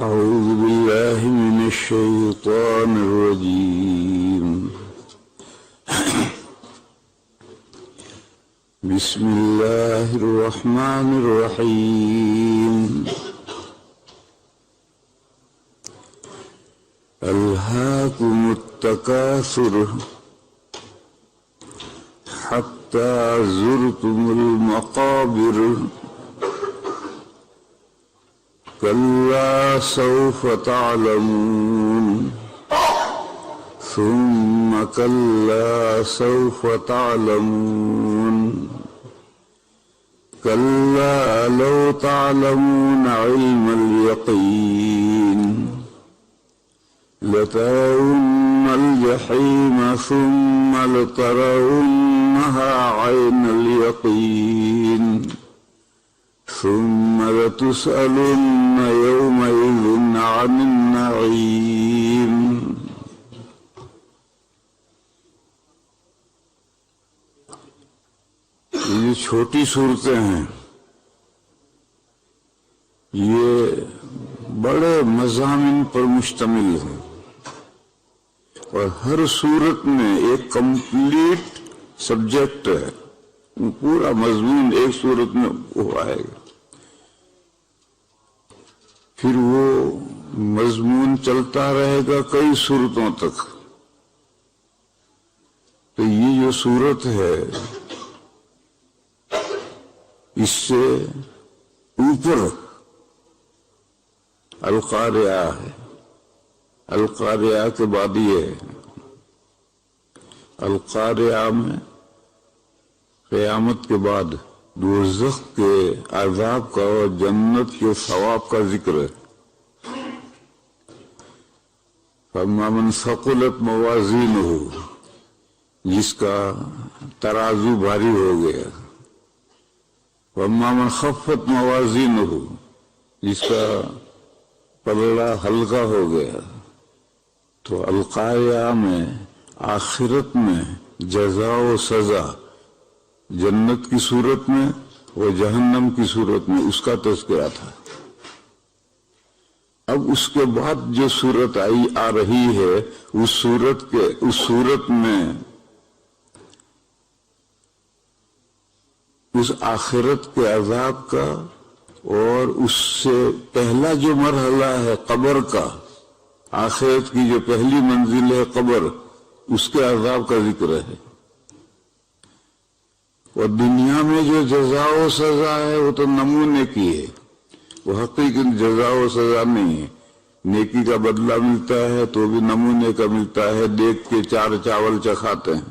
أعوذ بالله من الشيطان الرجيم بسم الله الرحمن الرحيم ألهاكم التكاثر حتى زرتم المقابر كلا سوف تعلمون ثم كلا سوف تعلمون كلا لو تعلمون علم اليقين لترون الجحيم ثم لترونها عين اليقين ثم لتسألن يومئذ عن النعيم. یہ چھوٹی صورتیں ہیں، یہ بڑے مضامین پر مشتمل ہیں اور ہر صورت میں ایک کمپلیٹ سبجیکٹ ہے، پورا مضمون ایک صورت میں وہ آئے گا، پھر وہ مضمون چلتا رہے گا کئی صورتوں تک. تو یہ جو صورت ہے اس سے اوپر القاریہ ہے، القاریہ کے بعد یہ ہے. القاریہ میں قیامت کے بعد دوزخ کے عذاب کا اور جنت کے ثواب کا ذکر ہے. فَأَمَّا مَنْ ثَقُلَتْ مَوَازِينُهُ، جس کا ترازو بھاری ہو گیا. وَأَمَّا مَنْ خَفَّتْ مَوَازِينُهُ، جس کا پلڑا ہلکا ہو گیا. تو القاریہ میں آخرت میں جزا و سزا جنت کی صورت میں اور جہنم کی صورت میں اس کا تذکرہ تھا. اب اس کے بعد جو صورت آ رہی ہے اس صورت میں اس آخرت کے عذاب کا اور اس سے پہلا جو مرحلہ ہے قبر کا، آخرت کی جو پہلی منزل ہے قبر، اس کے عذاب کا ذکر ہے. اور دنیا میں جو جزا و سزا ہے وہ تو نمونے کی ہے، وہ حقیقی جزا و سزا نہیں ہے. نیکی کا بدلہ ملتا ہے تو بھی نمونے کا ملتا ہے، دیکھ کے چار چاول چکھاتے ہیں.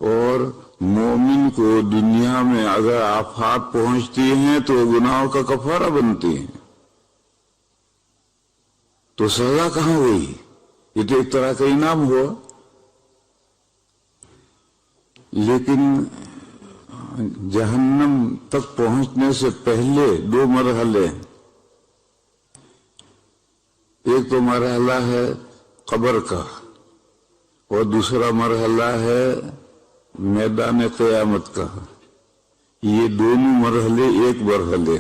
اور مومن کو دنیا میں اگر آفات پہنچتی ہیں تو گناہوں کا کفارہ بنتی ہیں. تو سزا کہاں ہوئی؟ یہ تو ایک طرح کا انعام ہوا. لیکن جہنم تک پہنچنے سے پہلے دو مرحلے، ایک تو مرحلہ ہے قبر کا اور دوسرا مرحلہ ہے میدان قیامت کا. یہ دونوں مرحلے ایک مرحلے.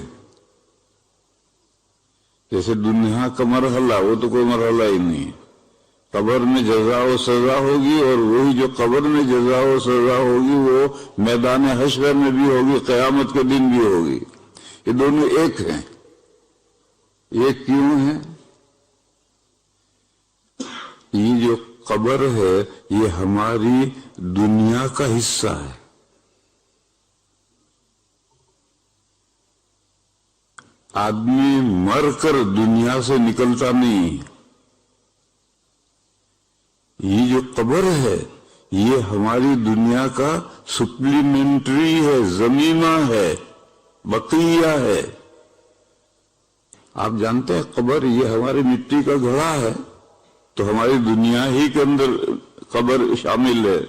جیسے دنیا کا مرحلہ وہ تو کوئی مرحلہ ہی نہیں، قبر میں جزا و سزا ہوگی، اور وہی جو قبر میں جزا و سزا ہوگی وہ میدان حشر میں بھی ہوگی، قیامت کے دن بھی ہوگی. یہ دونوں ایک ہیں. ایک کیوں ہیں؟ یہ جو قبر ہے یہ ہماری دنیا کا حصہ ہے. آدمی مر کر دنیا سے نکلتا نہیں. یہ جو قبر ہے یہ ہماری دنیا کا سپلیمنٹری ہے، ضمیمہ ہے، بقیہ ہے. آپ جانتے ہیں قبر یہ ہماری مٹی کا گھڑا ہے، تو ہماری دنیا ہی کے اندر قبر شامل ہے.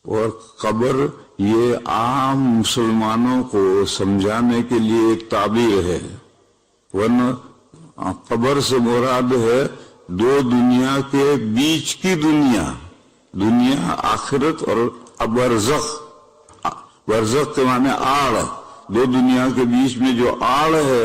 اور قبر یہ عام مسلمانوں کو سمجھانے کے لیے ایک تعبیر ہے، ورنہ قبر سے مراد ہے دو دنیا کے بیچ کی دنیا آخرت اور برزخ. برزخ کے معنی آڑ، دو دنیا کے بیچ میں جو آڑ ہے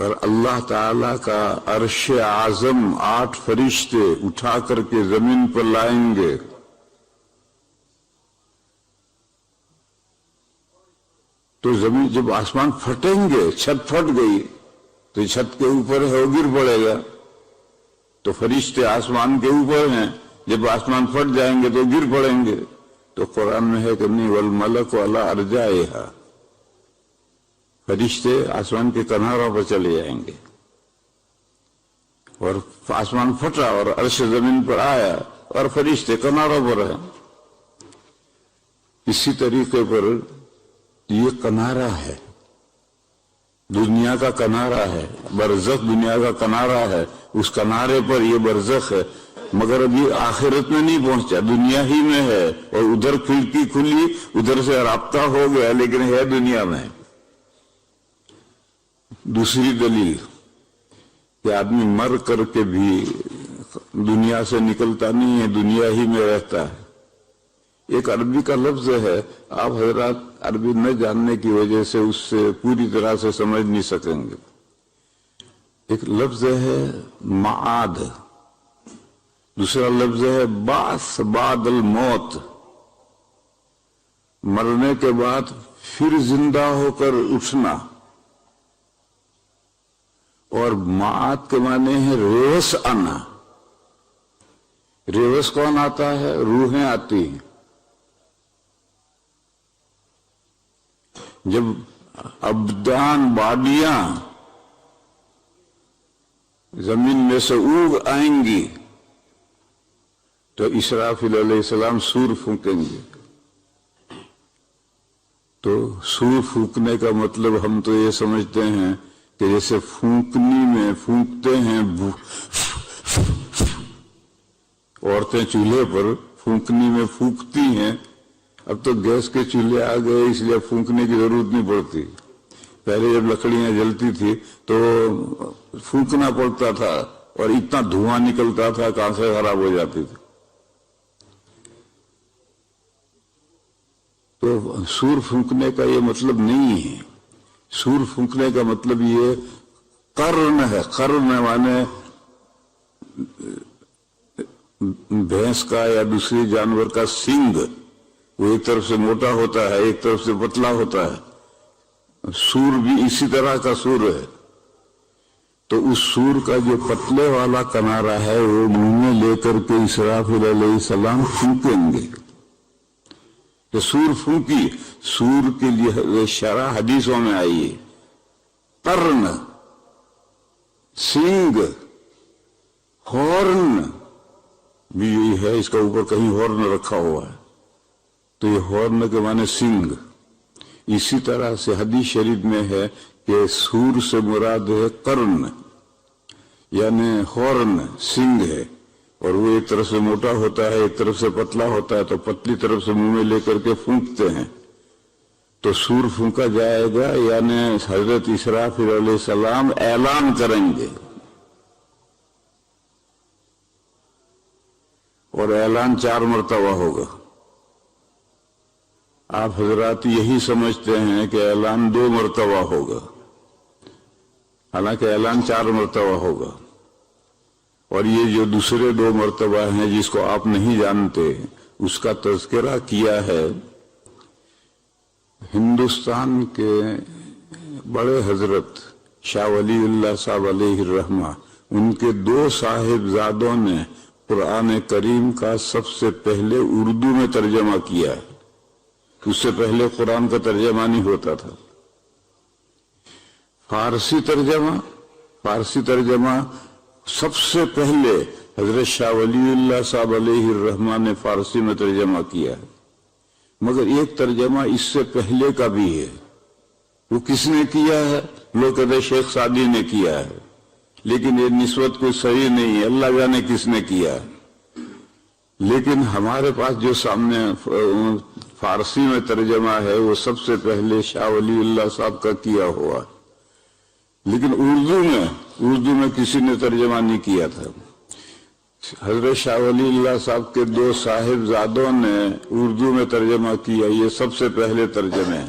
اور اللہ تعالی کا عرش اعظم 8 فرشتے اٹھا کر کے زمین پر لائیں گے. تو زمین جب آسمان پھٹیں گے، چھت پھٹ گئی تو چھت کے اوپر ہے وہ گر پڑے گا. تو فرشتے آسمان کے اوپر ہیں، جب آسمان پھٹ جائیں گے تو گر پڑیں گے. تو قرآن میں ہے کہ نہیں، والملک علی ارجائہا، فرشتے آسمان کے کناروں پر چلے جائیں گے. اور آسمان پھٹا اور عرش زمین پر آیا اور فرشتے کناروں پر ہیں. اسی طریقے پر یہ کنارہ ہے، دنیا کا کنارہ ہے، برزخ دنیا کا کنارہ ہے. اس کنارے پر یہ برزخ ہے، مگر ابھی آخرت میں نہیں پہنچا، دنیا ہی میں ہے. اور ادھر کھڑکی کھلی، ادھر سے رابطہ ہو گیا، لیکن ہے دنیا میں. دوسری دلیل کہ آدمی مر کر کے بھی دنیا سے نکلتا نہیں ہے، دنیا ہی میں رہتا ہے. ایک عربی کا لفظ ہے، آپ حضرات عربی نہ جاننے کی وجہ سے اس سے پوری طرح سے سمجھ نہیں سکیں گے. ایک لفظ ہے معاد، دوسرا لفظ ہے بعث بعد الموت، مرنے کے بعد پھر زندہ ہو کر اٹھنا. اور معاد کے معنی ہے ریوس آنا. ریوس کون آتا ہے؟ روحیں آتی ہیں. جب ابدان باڈیاں زمین میں سے اگ آئیں گی تو اسرافیل علیہ السلام سور پھونکیں گے. تو سور پھونکنے کا مطلب ہم تو یہ سمجھتے ہیں کہ جیسے پھونکنی میں پھونکتے ہیں، عورتیں چولہے پر پھونکنی میں پھونکتی ہیں. اب تو گیس کے چولہے آ گئے، اس لیے پھونکنے کی ضرورت نہیں پڑتی. پہلے جب لکڑیاں جلتی تھی تو پھونکنا پڑتا تھا اور اتنا دھواں نکلتا تھا کہ آنکھیں خراب ہو جاتی تھی. تو سور پھونکنے کا یہ مطلب نہیں ہے. سور پھونکنے کا مطلب یہ قرن ہے. قرن مانے بھینس کا یا دوسری جانور کا سنگ، وہ ایک طرف سے موٹا ہوتا ہے، ایک طرف سے پتلا ہوتا ہے. سور بھی اسی طرح کا سور ہے. تو اس سور کا جو پتلے والا کنارہ ہے وہ منہ میں لے کر کے اسرافیل علیہ السلام پھونکیں گے. تو سور پھونکی، سور کے لیے شرح حدیثوں میں آئی ہے. قرن، سنگ، ہارن بھی یہی ہے، اس کا اوپر کہیں ہارن رکھا ہوا ہے تو یہ ہارن کے معنی سنگ. اسی طرح سے حدیث شریف میں ہے کہ سور سے مراد ہے قرن، یعنی ہارن سنگ ہے. اور وہ ایک طرف سے موٹا ہوتا ہے، ایک طرف سے پتلا ہوتا ہے. تو پتلی طرف سے منہ میں لے کر کے پھونکتے ہیں. تو سور پھونکا جائے گا، یعنی حضرت اسرافیل علیہ السلام اعلان کریں گے. اور اعلان 4 مرتبہ ہوگا. آپ حضرات یہی سمجھتے ہیں کہ اعلان 2 مرتبہ ہوگا، حالانکہ اعلان 4 مرتبہ ہوگا. اور یہ جو دوسرے 2 مرتبہ ہیں جس کو آپ نہیں جانتے، اس کا تذکرہ کیا ہے ہندوستان کے بڑے حضرت شاہ ولی اللہ صاحب علیہ الرحمہ. ان کے 2 صاحبزادوں نے قرآن کریم کا سب سے پہلے اردو میں ترجمہ کیا ہے. اس سے پہلے قرآن کا ترجمہ نہیں ہوتا تھا. فارسی ترجمہ سب سے پہلے حضرت شاہ ولی اللہ صاحب علیہ الرحمہ نے فارسی میں ترجمہ کیا ہے. مگر ایک ترجمہ اس سے پہلے کا بھی ہے. وہ کس نے کیا ہے؟ لوگ کہتے ہیں شیخ سعدی نے کیا ہے، لیکن یہ نسبت کوئی صحیح نہیں ہے، اللہ جانے کس نے کیا ہے. لیکن ہمارے پاس جو سامنے فارسی میں ترجمہ ہے وہ سب سے پہلے شاہ ولی اللہ صاحب کا کیا ہوا. لیکن اردو میں کسی نے ترجمہ نہیں کیا تھا. حضرت شاہ ولی اللہ صاحب کے 2 صاحبزادوں نے اردو میں ترجمہ کیا. یہ سب سے پہلے ترجمے ہیں.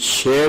6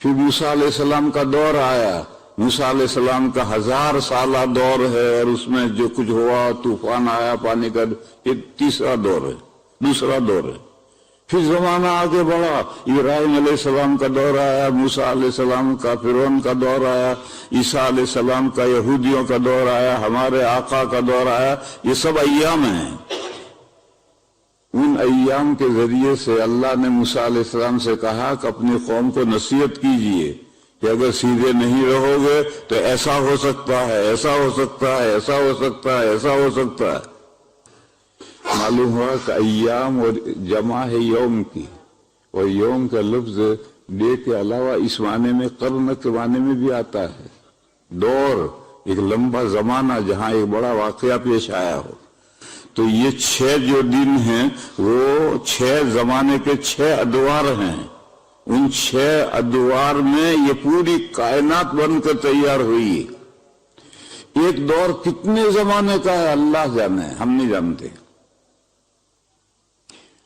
پھر موسیٰ علیہ السلام کا دور آیا، موسیٰ علیہ السلام کا 1000 سالہ دور ہے، اور اس میں جو کچھ ہوا، طوفان آیا پانی کا، یہ تیسرا دور ہے، دوسرا دور ہے۔ پھر زمانہ آگے بڑھا، ابراہیم علیہ السلام کا دور آیا، موسیٰ علیہ السلام کا فرعون کا دور آیا، عیسیٰ علیہ السلام کا یہودیوں کا دور آیا، ہمارے آقا کا دور آیا۔ یہ سب ایام ہیں۔ ان ایام کے ذریعے سے اللہ نے موسیٰ علیہ السلام سے کہا کہ اپنی قوم کو نصیحت کیجئے کہ اگر سیدھے نہیں رہو گے تو ایسا ہو سکتا ہے، ایسا ہو سکتا ہے، ایسا ہو سکتا ہے، ایسا ہو سکتا ہے۔ معلوم ہوا کہ ایام اور جمع ہے یوم کی، اور یوم کا لفظ ڈے کے علاوہ اس معنی میں قرن کے معنی میں بھی آتا ہے، دور، ایک لمبا زمانہ جہاں ایک بڑا واقعہ پیش آیا ہو۔ تو یہ 6 جو دن ہیں وہ 6 زمانے کے 6 ادوار ہیں۔ ان 6 ادوار میں یہ پوری کائنات بن کر تیار ہوئی۔ ایک دور کتنے زمانے کا ہے اللہ جانے، ہم نہیں جانتے۔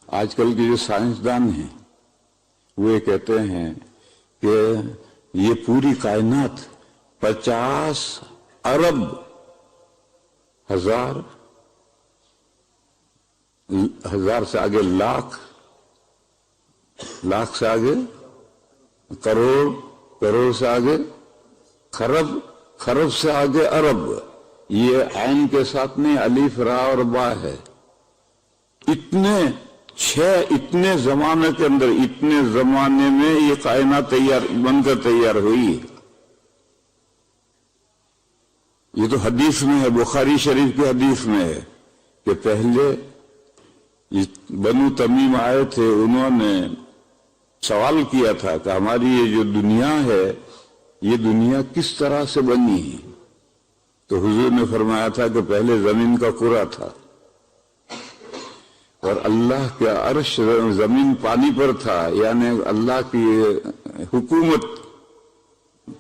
آج کل کے جو سائنسدان ہیں وہ یہ کہتے ہیں کہ یہ پوری کائنات 50 ارب ہزار سے آگے لاکھ سے آگے کروڑ سے آگے خرب سے آگے ارب، یہ عین کے ساتھ نہیں، الف را اور با ہے۔ اتنے زمانے کے اندر، اتنے زمانے میں یہ کائنات بن کر تیار ہوئی۔ یہ تو حدیث میں ہے، بخاری شریف کی حدیث میں ہے کہ پہلے بنو تمیم آئے تھے، انہوں نے سوال کیا تھا کہ ہماری یہ جو دنیا ہے، یہ دنیا کس طرح سے بنی ہے؟ تو حضور نے فرمایا تھا کہ پہلے زمین کا کرہ تھا، اور اللہ کا عرش زمین پانی پر تھا، یعنی اللہ کی حکومت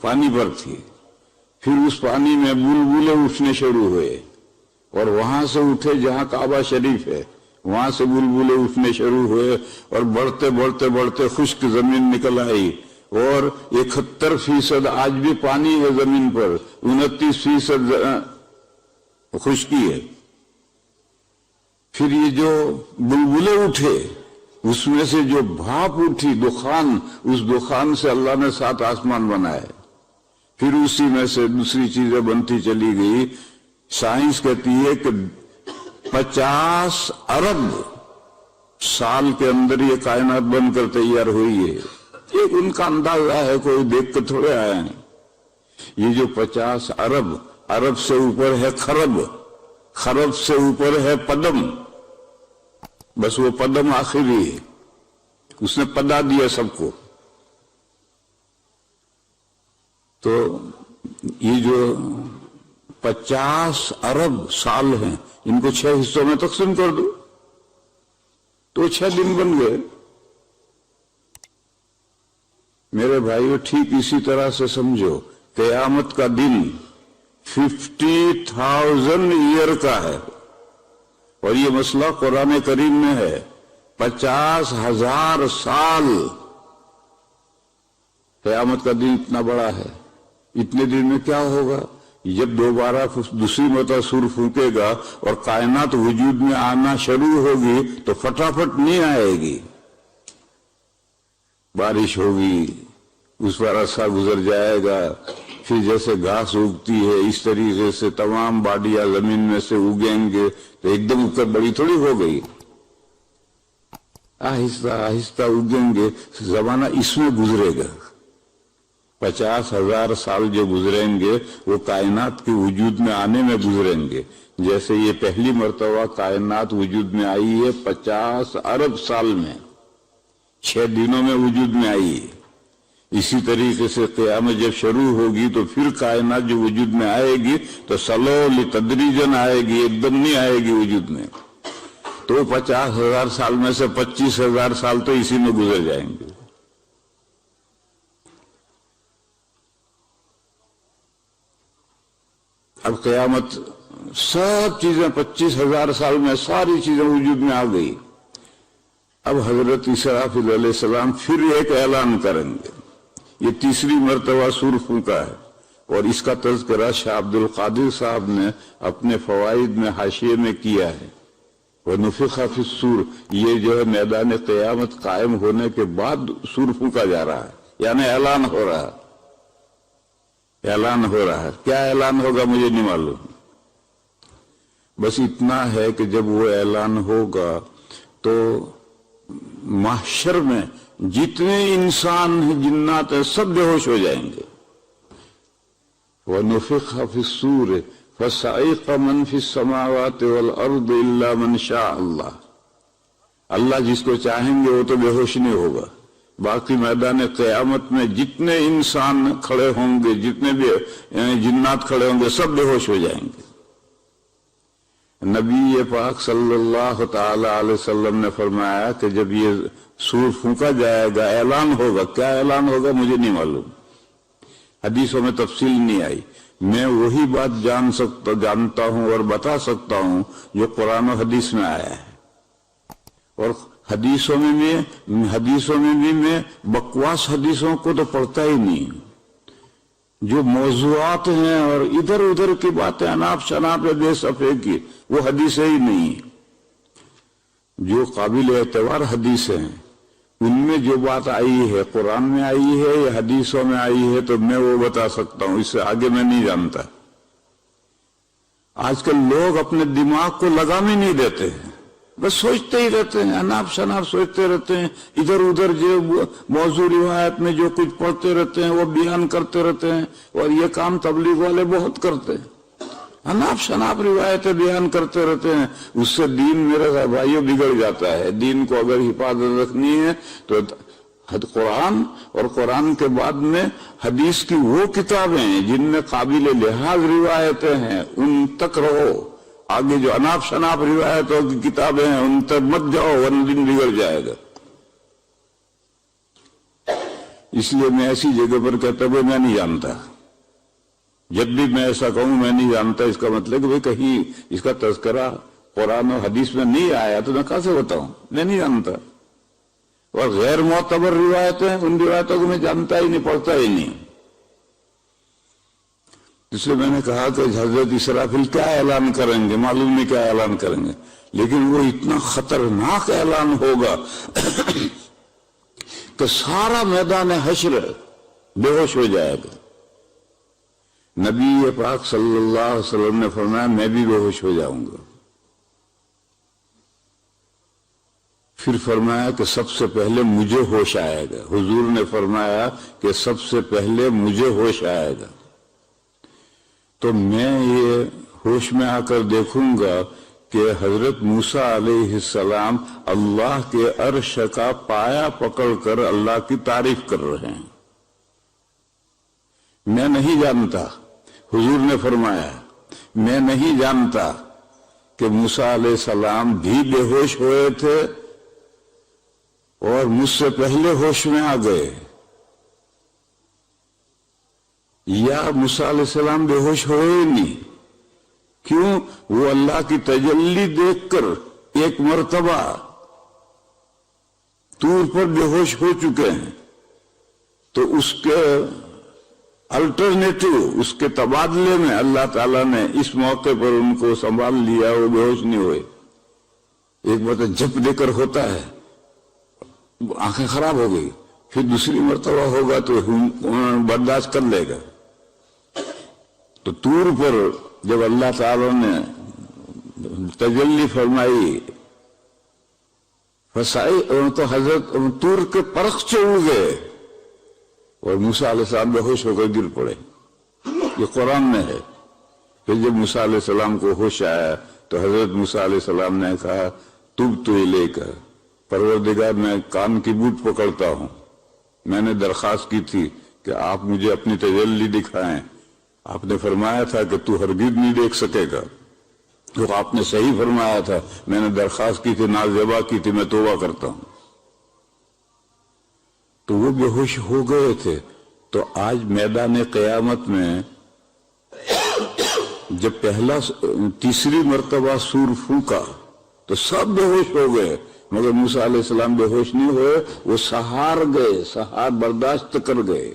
پانی پر تھی۔ پھر اس پانی میں بلبلے اٹھنے شروع ہوئے، اور وہاں سے اٹھے جہاں کعبہ شریف ہے، وہاں سے بلبلے اٹھنے شروع ہوئے، اور بڑھتے بڑھتے بڑھتے خشک زمین نکل آئی، اور 71% آج بھی پانی ہے زمین پر، 29% خشکی ہے۔ پھر یہ جو بلبلے اٹھے، اس میں سے جو بھاپ اٹھی، دخان، اس دخان سے اللہ نے 7 آسمان بنائے۔ پھر اسی میں سے دوسری چیزیں بنتی چلی گئی۔ سائنس کہتی ہے کہ 50 ارب سال کے اندر یہ کائنات بن کر تیار ہوئی ہے۔ ایک ان کا اندازہ ہے، کوئی دیکھ کر تھوڑے آئے ہیں۔ یہ جو 50 ارب سے اوپر ہے خرب سے اوپر ہے پدم، بس وہ پدم آخری ہے، اس نے پدا دیا سب کو۔ تو یہ جو 50 ارب سال ہیں، ان کو 6 حصوں میں تقسیم کر دو تو 6 دن بن گئے۔ میرے بھائیو، ٹھیک اسی طرح سے سمجھو، قیامت کا دن 50,000 ایئر کا ہے، اور یہ مسئلہ قرآن کریم میں ہے۔ 50,000 سال قیامت کا دن اتنا بڑا ہے۔ اتنے دن میں کیا ہوگا؟ جب دوبارہ دوسری مرتبہ سور پھونکے گا اور کائنات وجود میں آنا شروع ہوگی تو فٹافٹ نہیں آئے گی، بارش ہوگی، اس پر عرصہ گزر جائے گا، پھر جیسے گھاس اگتی ہے اس طریقے سے تمام باڈیاں زمین میں سے اگیں گے، تو ایک دم اگ کر بڑی تھوڑی ہو گئی، آہستہ آہستہ اگیں گے۔ زمانہ اس میں گزرے گا۔ 50,000 سال جو گزریں گے وہ کائنات کے وجود میں آنے میں گزریں گے۔ جیسے یہ پہلی مرتبہ کائنات وجود میں آئی ہے 50 ارب سال میں، 6 دنوں میں وجود میں آئی ہے، اسی طریقے سے قیامت جب شروع ہوگی تو پھر کائنات جو وجود میں آئے گی تو سلولی تدریجن آئے گی، ایک دم نہیں آئے گی وجود میں۔ تو 50,000 سال میں سے 25,000 سال تو اسی میں گزر جائیں گے۔ اب قیامت سب چیزیں 25,000 سال میں ساری چیزیں وجود میں آ گئی۔ اب حضرت اسرافیل علیہ السلام پھر ایک اعلان کریں گے۔ یہ تیسری مرتبہ سور پھونکا ہے، اور اس کا تذکرہ شاہ عبد القادر صاحب نے اپنے فوائد میں حاشیے میں کیا ہے۔ وَنُفِخَ فِي الصُّورِ، یہ جو ہے میدان قیامت قائم ہونے کے بعد سور پھونکا جا رہا ہے، یعنی اعلان ہو رہا ہے۔ اعلان ہو رہا ہے، کیا اعلان ہوگا مجھے نہیں معلوم، بس اتنا ہے کہ جب وہ اعلان ہوگا تو محشر میں جتنے انسان ہیں، جنات ہیں، سب بے ہوش ہو جائیں گے۔ وَنُفِخَ فِي الصُّورِ فَصَعِقَ مَنْ فِي السَّمَاوَاتِ وَالْأَرْضِ إِلَّا مَنْ شَاءَ اللَّهُ، اللہ جس کو چاہیں گے وہ تو بے ہوش نہیں ہوگا، باقی میدان قیامت میں جتنے انسان کھڑے ہوں گے، جتنے بھی جنات کھڑے ہوں گے، سب بے ہوش ہو جائیں گے۔ نبی پاک صلی اللہ تعالی علیہ وسلم نے فرمایا کہ جب یہ سور پھونکا جائے گا، اعلان ہوگا، کیا اعلان ہوگا مجھے نہیں معلوم، حدیثوں میں تفصیل نہیں آئی، میں وہی بات جانتا ہوں اور بتا سکتا ہوں جو قرآن و حدیث میں آیا ہے، اور حدیثوں میں بھی میں بکواس حدیثوں کو تو پڑھتا ہی نہیں، جو موضوعات ہیں اور ادھر ادھر کی باتیں اناپ شناپ بے صفحے کی، وہ حدیثیں ہی نہیں، جو قابل اعتبار حدیثیں ہیں ان میں جو بات آئی ہے، قرآن میں آئی ہے یا حدیثوں میں آئی ہے، تو میں وہ بتا سکتا ہوں، اس سے آگے میں نہیں جانتا۔ آج کل لوگ اپنے دماغ کو لگام ہی نہیں دیتے ہیں، بس سوچتے ہی رہتے ہیں، اناپ شناپ سوچتے رہتے ہیں، ادھر ادھر جو موضوع روایت میں جو کچھ پڑھتے رہتے ہیں وہ بیان کرتے رہتے ہیں، اور یہ کام تبلیغ والے بہت کرتے ہیں، اناپ شناپ روایتیں بیان کرتے رہتے ہیں، اس سے دین میرے بھائیوں بگڑ جاتا ہے۔ دین کو اگر حفاظت رکھنی ہے تو قرآن اور قرآن کے بعد میں حدیث کی وہ کتابیں جن میں قابل لحاظ روایتیں ہیں ان تک رہو، آگے جو اناپ شناپ روایتوں کی کتابیں ہیں ان تک مت جاؤ ورنہ دن بگڑ جائے گا۔ اس لیے میں ایسی جگہ پر کہتا ہوں میں نہیں جانتا، جب بھی میں ایسا کہوں میں نہیں جانتا، اس کا مطلب کہ بھئی کہیں اس کا تذکرہ قرآن و حدیث میں نہیں آیا تو میں کہاں سے بتاؤں، میں نہیں جانتا۔ اور غیر معتبر روایتیں، ان روایتوں کو میں جانتا ہی نہیں، پڑھتا ہی نہیں۔ اس لیے میں نے کہا کہ حضرت اسرافیل کیا اعلان کریں گے، معلوم نہیں کیا اعلان کریں گے، لیکن وہ اتنا خطرناک اعلان ہوگا کہ سارا میدان حشر بے ہوش ہو جائے گا۔ نبی پاک صلی اللہ علیہ وسلم نے فرمایا میں بھی بے ہوش ہو جاؤں گا، پھر فرمایا کہ سب سے پہلے مجھے ہوش آئے گا، حضور نے فرمایا کہ سب سے پہلے مجھے ہوش آئے گا، تو میں یہ ہوش میں آ کر دیکھوں گا کہ حضرت موسیٰ علیہ السلام اللہ کے عرش کا پایا پکڑ کر اللہ کی تعریف کر رہے ہیں۔ میں نہیں جانتا، حضور نے فرمایا میں نہیں جانتا کہ موسیٰ علیہ السلام بھی بے ہوش ہوئے تھے اور مجھ سے پہلے ہوش میں آ گئے، یا موسیٰ علیہ السلام بے ہوش ہوئے ہی نہیں۔ کیوں؟ وہ اللہ کی تجلی دیکھ کر ایک مرتبہ طور پر بے ہوش ہو چکے ہیں، تو اس کے الٹرنیٹو، اس کے تبادلے میں اللہ تعالیٰ نے اس موقع پر ان کو سنبھال لیا، وہ بے ہوش نہیں ہوئے۔ ایک مرتبہ جھپ دے کر ہوتا ہے، آنکھیں خراب ہو گئی، پھر دوسری مرتبہ ہوگا تو برداشت کر لے گا۔ تو طور پر جب اللہ تعالیٰ نے تجلی فرمائی تو حضرت طور کے پرخ سے اڑ گئے اور موسیٰ علیہ السلام بے ہوش ہو کر گر پڑے۔ یہ قرآن میں ہے۔ پھر جب موسیٰ علیہ السلام کو ہوش آیا تو حضرت موسیٰ علیہ السلام نے کہا تبت الیک، پروردگار میں کان کی بوٹ پکڑتا ہوں، میں نے درخواست کی تھی کہ آپ مجھے اپنی تجلی دکھائیں، آپ نے فرمایا تھا کہ تو ہرگز نہیں دیکھ سکے گا، تو آپ نے صحیح فرمایا تھا، میں نے درخواست کی تھی، نازیبا کی تھی، میں توبہ کرتا ہوں۔ تو وہ بے ہوش ہو گئے تھے۔ تو آج میدان قیامت میں جب تیسری مرتبہ سور پھونکا تو سب بے ہوش ہو گئے، مگر موسیٰ علیہ السلام بے ہوش نہیں ہوئے، وہ سہار گئے، سہار برداشت کر گئے۔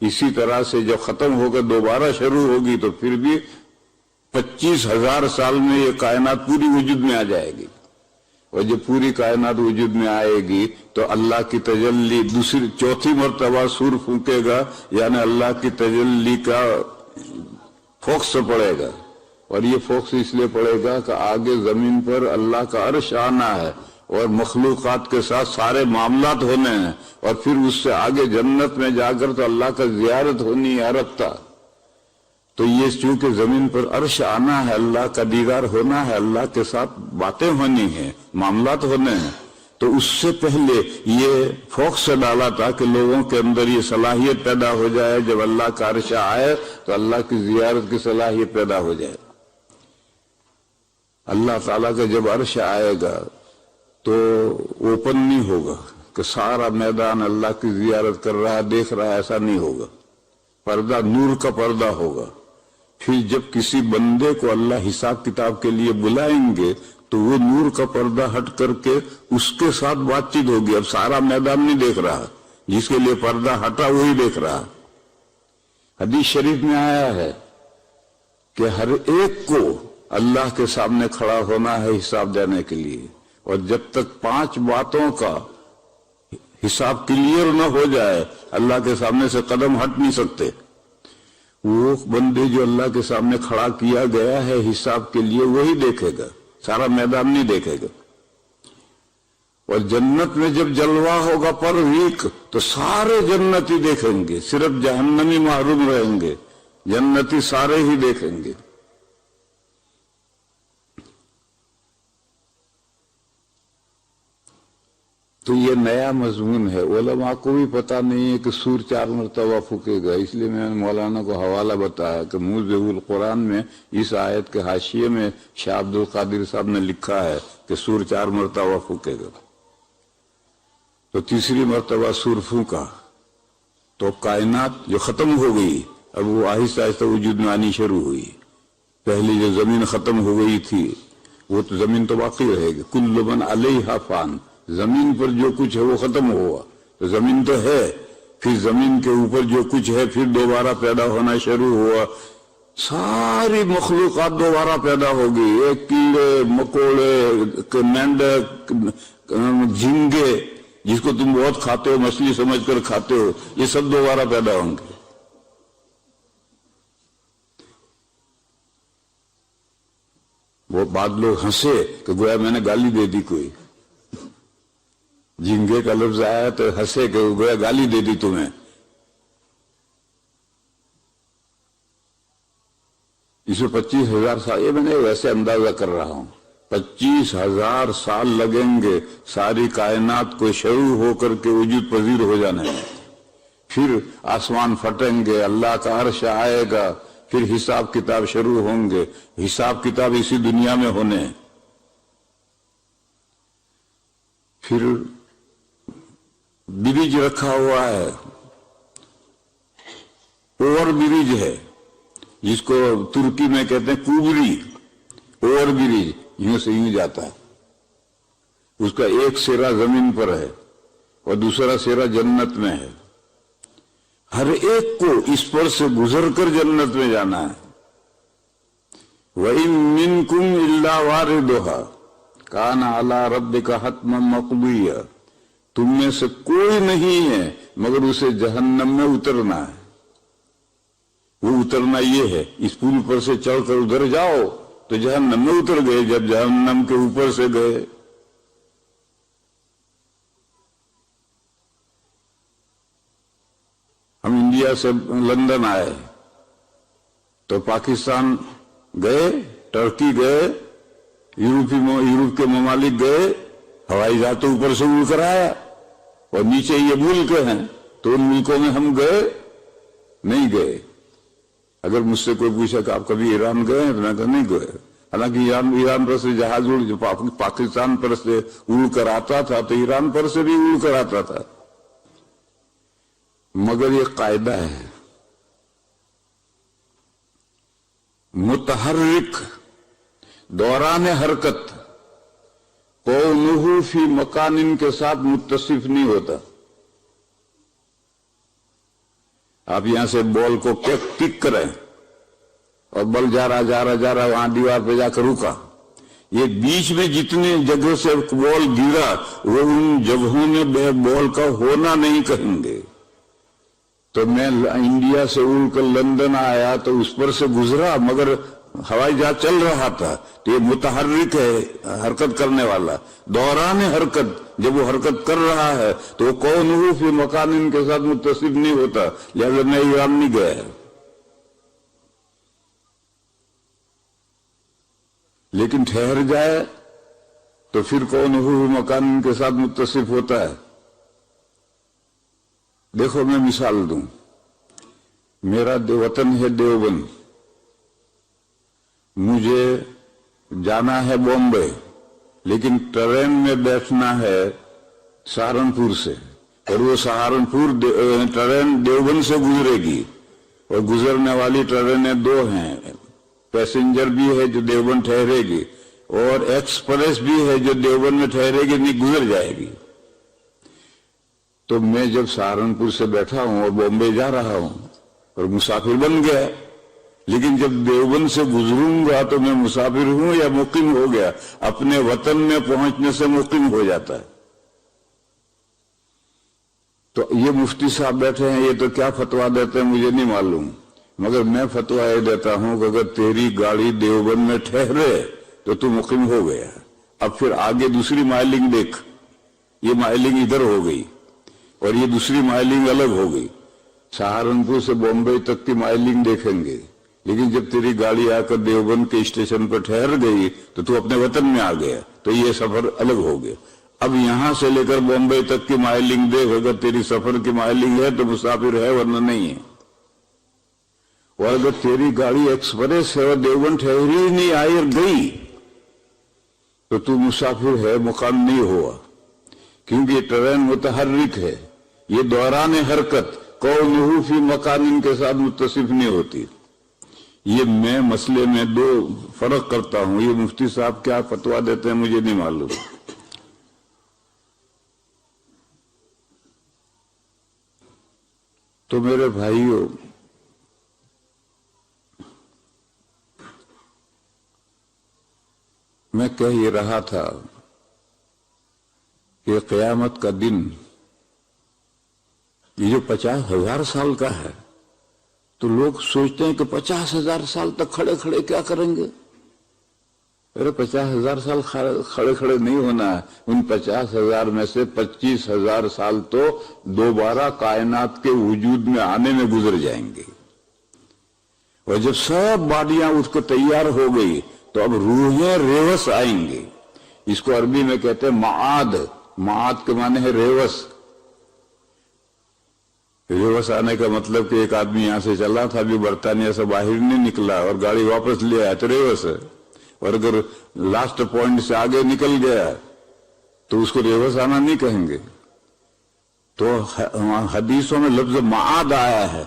اسی طرح سے جب ختم ہو کر دوبارہ شروع ہوگی تو پھر بھی 25,000 سال میں یہ کائنات پوری وجود میں آ جائے گی، اور جب پوری کائنات وجود میں آئے گی تو اللہ کی تجلی چوتھی مرتبہ سور پھونکے گا، یعنی اللہ کی تجلی کا فوکس پڑے گا، اور یہ فوکس اس لیے پڑے گا کہ آگے زمین پر اللہ کا عرش آنا ہے اور مخلوقات کے ساتھ سارے معاملات ہونے ہیں، اور پھر اس سے آگے جنت میں جا کر تو اللہ کا زیارت ہونی ہے رفتہ۔ تو یہ چونکہ زمین پر عرش آنا ہے، اللہ کا دیدار ہونا ہے، اللہ کے ساتھ باتیں ہونی ہیں، معاملات ہونے ہیں، تو اس سے پہلے یہ فوکس ڈالا تھا کہ لوگوں کے اندر یہ صلاحیت پیدا ہو جائے، جب اللہ کا عرش آئے تو اللہ کی زیارت کی صلاحیت پیدا ہو جائے۔ اللہ تعالیٰ کا جب عرش آئے گا تو اوپن نہیں ہوگا کہ سارا میدان اللہ کی زیارت کر رہا ہے، دیکھ رہا ہے، ایسا نہیں ہوگا۔ پردہ، نور کا پردہ ہوگا۔ پھر جب کسی بندے کو اللہ حساب کتاب کے لیے بلائیں گے تو وہ نور کا پردہ ہٹ کر کے اس کے ساتھ بات چیت ہوگی۔ اب سارا میدان نہیں دیکھ رہا، جس کے لیے پردہ ہٹا وہی دیکھ رہا۔ حدیث شریف میں آیا ہے کہ ہر ایک کو اللہ کے سامنے کھڑا ہونا ہے حساب دینے کے لیے، اور جب تک 5 باتوں کا حساب کلیئر نہ ہو جائے اللہ کے سامنے سے قدم ہٹ نہیں سکتے۔ وہ بندے جو اللہ کے سامنے کھڑا کیا گیا ہے حساب کے لیے وہی دیکھے گا، سارا میدان نہیں دیکھے گا۔ اور جنت میں جب جلوہ ہوگا پر ویک تو سارے جنتی دیکھیں گے، صرف جہنمی محروم رہیں گے، جنتی سارے ہی دیکھیں گے۔ تو یہ نیا مضمون ہے، علماء کو بھی پتہ نہیں ہے کہ سور 4 مرتبہ پھونکے گا، اس لیے میں نے مولانا کو حوالہ بتایا کہ موضوع القرآن میں اس آیت کے حاشیے میں شاہ عبد القادر صاحب نے لکھا ہے کہ سور 4 مرتبہ پھونکے گا۔ تو تیسری مرتبہ سور پھونکا تو کائنات جو ختم ہو گئی اب وہ آہستہ آہستہ وجود میں آنی شروع ہوئی۔ پہلی جو زمین ختم ہو گئی تھی وہ تو زمین تو باقی رہے گی، کل من علیہا فان، زمین پر جو کچھ ہے وہ ختم ہوا، تو زمین تو ہے، پھر زمین کے اوپر جو کچھ ہے پھر دوبارہ پیدا ہونا شروع ہوا، ساری مخلوقات دوبارہ پیدا ہوگی، ایک کیڑے مکوڑے مینڈک جھینگے جس کو تم بہت کھاتے ہو، مچھلی سمجھ کر کھاتے ہو، یہ سب دوبارہ پیدا ہوں گے۔ وہ بعض لوگ ہنسے کہ گویا میں نے گالی دے دی، کوئی جھینگے کا لفظ آیا تو ہنسے کہ گویا گالی دے دی تمہیں۔ اسے 25,000 سال، یہ میں نے ویسے اندازہ کر رہا ہوں، 25,000 سال لگیں گے ساری کائنات کو شروع ہو کر کے وجود پذیر ہو جانے میں۔ پھر آسمان پھٹیں گے، اللہ کا عرش آئے گا، پھر حساب کتاب شروع ہوں گے۔ حساب کتاب اسی دنیا میں ہونے، پھر برج رکھا ہوا ہے، اوور برج ہے جس کو ترکی میں کہتے ہیں کوبری، اوور برج، یوں سے یوں جاتا ہے، اس کا ایک سرا زمین پر ہے اور دوسرا سرا جنت میں ہے، ہر ایک کو اس پر سے گزر کر جنت میں جانا ہے۔ وَإِن مِّنكُمْ إِلَّا وَارِدُهَا كَانَ عَلَىٰ رَبِّكَ حَتْمًا مَّقْضِيًّا، تم میں سے کوئی نہیں ہے مگر اسے جہنم میں اترنا ہے۔ وہ اترنا یہ ہے، اس پل پر سے چڑھ کر ادھر جاؤ تو جہنم میں اتر گئے، جب جہنم کے اوپر سے گئے۔ ہم انڈیا سے لندن آئے تو پاکستان گئے، ٹرکی گئے، یورپ کے ممالک گئے، ہوائی جہاز تو اوپر سے اڑ کر آیا، اور نیچے یہ ملک ہیں، تو ان ملکوں میں ہم گئے نہیں گئے۔ اگر مجھ سے کوئی پوچھا کہ آپ کبھی ایران گئے ہیں تو میں کہا نہیں گئے، حالانکہ ایران پر سے جہاز جو پاکستان پر سے اڑ کر آتا تھا تو ایران پر سے بھی اڑ کر آتا تھا۔ مگر یہ قاعدہ ہے، متحرک دوران حرکت قونہ فی مکان کے ساتھ متصف نہیں ہوتا۔ آپ یہاں سے بال کو کک کریں اور بال جا رہا وہاں دیوار پہ جا کر رکا، یہ بیچ میں جتنے جگہ سے بال گرا وہ ان جگہوں میں بال کا ہونا نہیں کہیں گے۔ تو میں انڈیا سے اڑ کر لندن آیا تو اس پر سے گزرا، مگر ہوائی جہاز چل رہا تھا، تو یہ متحرک ہے، حرکت کرنے والا، دوران حرکت جب وہ حرکت کر رہا ہے تو وہ کون ہو فی مکان ان کے ساتھ متصف نہیں ہوتا، لہذا میں ایران نہیں گیا۔ لیکن ٹھہر جائے تو پھر کون ہو مکان ان کے ساتھ متصف ہوتا ہے۔ دیکھو میں مثال دوں، میرا وطن ہے دیوبند، مجھے جانا ہے بامبے، لیکن ٹرین میں بیٹھنا ہے سہارنپور سے، اور وہ سہارنپور ٹرین دیوبند سے گزرے گی، اور گزرنے والی ٹرینیں دو ہیں، پیسنجر بھی ہے جو دیوبند ٹھہرے گی اور ایکسپریس بھی ہے جو دیوبند میں ٹھہرے گی نہیں گزر جائے گی۔ تو میں جب سہارنپور سے بیٹھا ہوں اور بامبے جا رہا ہوں اور مسافر بن گیا، لیکن جب دیوبند سے گزروں گا تو میں مسافر ہوں یا مقیم ہو گیا؟ اپنے وطن میں پہنچنے سے مقیم ہو جاتا ہے۔ تو یہ مفتی صاحب بیٹھے ہیں، یہ تو کیا فتویٰ دیتے ہیں مجھے نہیں معلوم، مگر میں فتویٰ یہ دیتا ہوں کہ اگر تیری گاڑی دیوبند میں ٹھہرے تو تو مقیم ہو گیا۔ اب پھر آگے دوسری مائلنگ دیکھ، یہ مائلنگ ادھر ہو گئی اور یہ دوسری مائلنگ الگ ہو گئی، سہارنپور سے بامبے تک کی مائلنگ دیکھیں گے، لیکن جب تیری گاڑی آ کر دیوبند کے اسٹیشن پر ٹھہر گئی تو تو اپنے وطن میں آ گیا، تو یہ سفر الگ ہو گیا۔ اب یہاں سے لے کر بامبے تک کی مائلنگ دیکھ، اگر تیری سفر کی مائلنگ ہے تو مسافر ہے ورنہ نہیں ہے، اور اگر تیری گاڑی ایکسپریس ہے اور دیوبند ٹھہری نہیں آئی اور گئی تو تو مسافر ہے، مقام نہیں ہوا، کیونکہ یہ ٹرین متحرک ہے، یہ دوران حرکت کونہ فی مکان ان کے ساتھ متصف نہیں ہوتی۔ یہ میں مسئلے میں دو فرق کرتا ہوں، یہ مفتی صاحب کیا فتویٰ دیتے ہیں مجھے نہیں معلوم۔ تو میرے بھائیوں، میں کہہ یہ رہا تھا کہ قیامت کا دن یہ جو 50,000 سال کا ہے، تو لوگ سوچتے ہیں کہ 50,000 سال تک کھڑے کھڑے کیا کریں گے؟ ارے 50,000 سال کھڑے کھڑے نہیں ہونا ہے، ان 50,000 میں سے 25,000 سال تو دوبارہ کائنات کے وجود میں آنے میں گزر جائیں گے، اور جب سب باڈیاں اٹھ کر تیار ہو گئی تو اب روحیں ریوس آئیں گے۔ اس کو عربی میں کہتے ہیں معاد، معاد کے معنی ہے ریوس۔ ریوس آنے کا مطلب کہ ایک آدمی یہاں سے چلا تھا، ابھی برطانیہ سے باہر نہیں نکلا اور گاڑی واپس لے آیا تو ریوس ہے، اور اگر لاسٹ پوائنٹ سے آگے نکل گیا تو اس کو ریوس آنا نہیں کہیں گے۔ تو حدیثوں میں لفظ معاد آیا ہے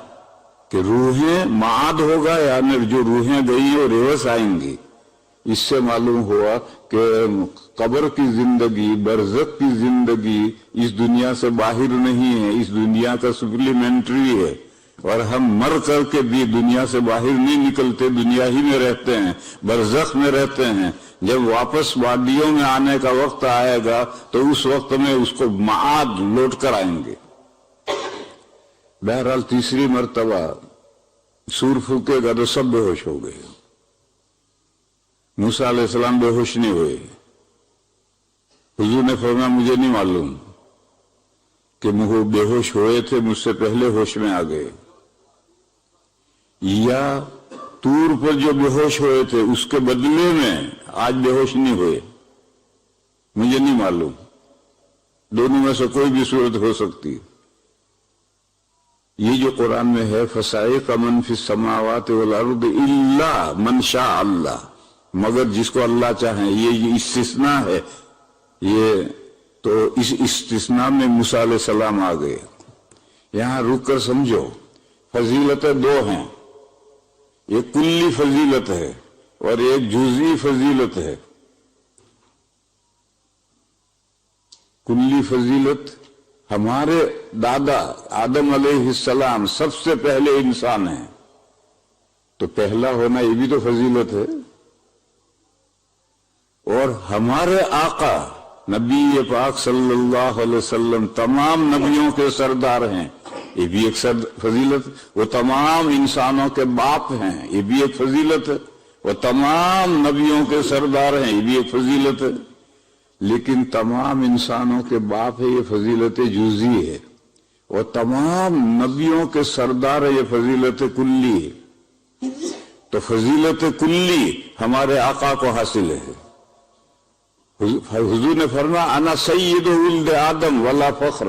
کہ روحیں معاد ہوگا، یعنی جو روحیں گئی وہ ریوس آئیں گی۔ اس سے معلوم ہوا کہ قبر کی زندگی، برزخ کی زندگی اس دنیا سے باہر نہیں ہے، اس دنیا کا سپلیمنٹری ہے، اور ہم مر کر کے بھی دنیا سے باہر نہیں نکلتے، دنیا ہی میں رہتے ہیں، برزخ میں رہتے ہیں۔ جب واپس باڈیوں میں آنے کا وقت آئے گا تو اس وقت میں اس کو معاد لوٹ کر آئیں گے۔ بہرحال تیسری مرتبہ سور پھونکے گا تو سب بے ہوش ہو گئے۔ موسیٰ علیہ السلام بے ہوش نہیں ہوئے۔ حضور نے فرمایا مجھے نہیں معلوم کہ وہ بے ہوش ہوئے تھے، مجھ سے پہلے ہوش میں آ گئے، یا طور پر جو بے ہوش ہوئے تھے اس کے بدلے میں آج بے ہوش نہیں ہوئے، مجھے نہیں معلوم۔ دونوں میں سے کوئی بھی صورت ہو سکتی۔ یہ جو قرآن میں ہے فَصَعِقَ مَن فِي السَّمَاوَاتِ وَالْأَرْضِ إِلَّا مَن شَاءَ اللَّهُ، مگر جس کو اللہ چاہیں، یہ استثناء ہے۔ یہ تو اس استثناء میں موسیٰ علیہ السلام آ گئے۔ یہاں رک کر سمجھو، فضیلتیں دو ہیں، ایک کلی فضیلت ہے اور ایک جزئی فضیلت ہے۔ کلی فضیلت ہمارے دادا آدم علیہ السلام سب سے پہلے انسان ہیں، تو پہلا ہونا یہ بھی تو فضیلت ہے. اور ہمارے آقا نبی پاک صلی اللہ علیہ وسلم تمام نبیوں کے سردار ہیں، یہ بھی ایک فضیلت. وہ تمام انسانوں کے باپ ہیں، یہ بھی ایک فضیلت ہے. وہ تمام نبیوں کے سردار ہیں، یہ بھی ایک فضیلت ہے. لیکن تمام انسانوں کے باپ ہے، یہ فضیلت جزئی ہے. اور تمام نبیوں کے سردار ہے، یہ فضیلت کلی ہے. تو فضیلت کلی ہمارے آقا کو حاصل ہے. حضور نے فرمایا انا سید ولد آدم ولا فخر،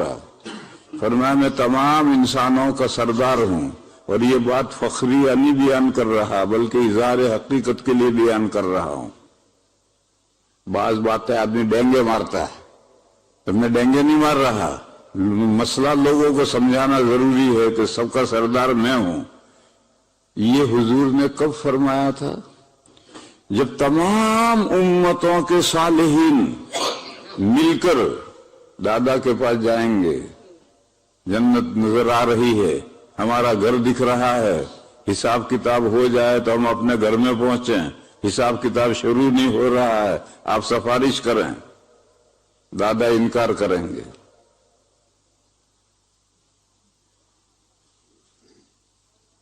فرمایا میں تمام انسانوں کا سردار ہوں. اور یہ بات فخریہ نہیں بیان کر رہا بلکہ اظہار حقیقت کے لیے بیان کر رہا ہوں. بعض باتیں آدمی ڈینگے مارتا ہے، تو میں ڈینگے نہیں مار رہا. مسئلہ لوگوں کو سمجھانا ضروری ہے کہ سب کا سردار میں ہوں. یہ حضور نے کب فرمایا تھا؟ جب تمام امتوں کے صالحین مل کر دادا کے پاس جائیں گے، جنت نظر آ رہی ہے، ہمارا گھر دکھ رہا ہے، حساب کتاب ہو جائے تو ہم اپنے گھر میں پہنچیں، حساب کتاب شروع نہیں ہو رہا ہے، آپ سفارش کریں. دادا انکار کریں گے.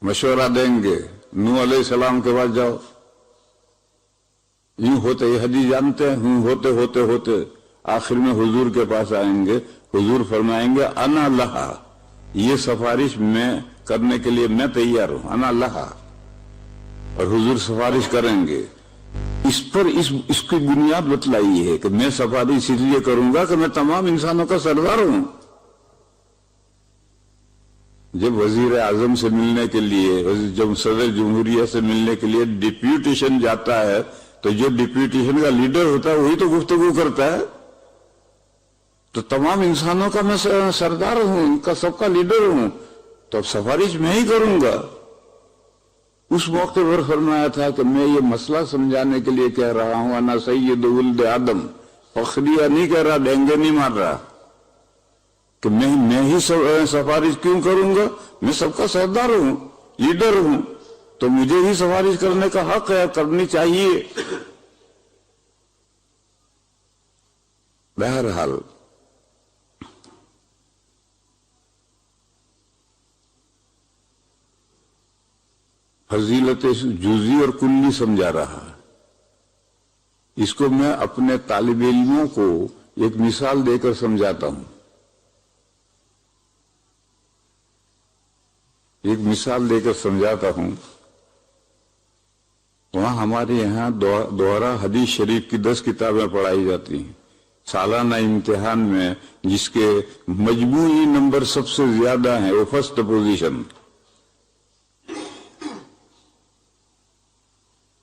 مشورہ دیں گے، نوح علیہ السلام کے پاس جاؤ. یوں ہوتے، یہ حدیث جانتے ہیں، ہوتے ہوتے ہوتے آخر میں حضور کے پاس آئیں گے. حضور فرمائیں گے انا لہا، یہ سفارش میں کرنے کے لیے میں تیار ہوں، انا لہا. اور حضور سفارش کریں گے. اس پر اس کی بنیاد بتلائی ہے کہ میں سفارش اس لیے کروں گا کہ میں تمام انسانوں کا سردار ہوں. جب وزیر اعظم سے ملنے کے لیے، جب صدر جمہوریہ سے ملنے کے لیے ڈپیوٹیشن جاتا ہے تو جو ڈپیوٹیشن کا لیڈر ہوتا ہے وہی تو گفتگو کرتا ہے. تو تمام انسانوں کا میں سردار ہوں، ان کا سب کا لیڈر ہوں، تو اب سفارش میں ہی کروں گا. اس موقع پر فرمایا تھا کہ میں یہ مسئلہ سمجھانے کے لیے کہہ رہا ہوں، انا سید ولد آدم، فخریہ نہیں کہہ رہا، ڈینگے نہیں مار رہا کہ میں ہی سفارش کیوں کروں گا. میں سب کا سردار ہوں، لیڈر ہوں، تو مجھے ہی سفارش کرنے کا حق ہے، کرنی چاہیے. بہرحال فضیلت جزئی اور کلی سمجھا رہا. اس کو میں اپنے طالب علموں کو ایک مثال دے کر سمجھاتا ہوں. ایک مثال دے کر سمجھاتا ہوں. وہاں ہمارے یہاں دوہرا حدیث شریف کی 10 کتابیں پڑھائی جاتی ہیں. سالانہ امتحان میں جس کے مجموعی نمبر سب سے زیادہ ہیں وہ فرسٹ پوزیشن.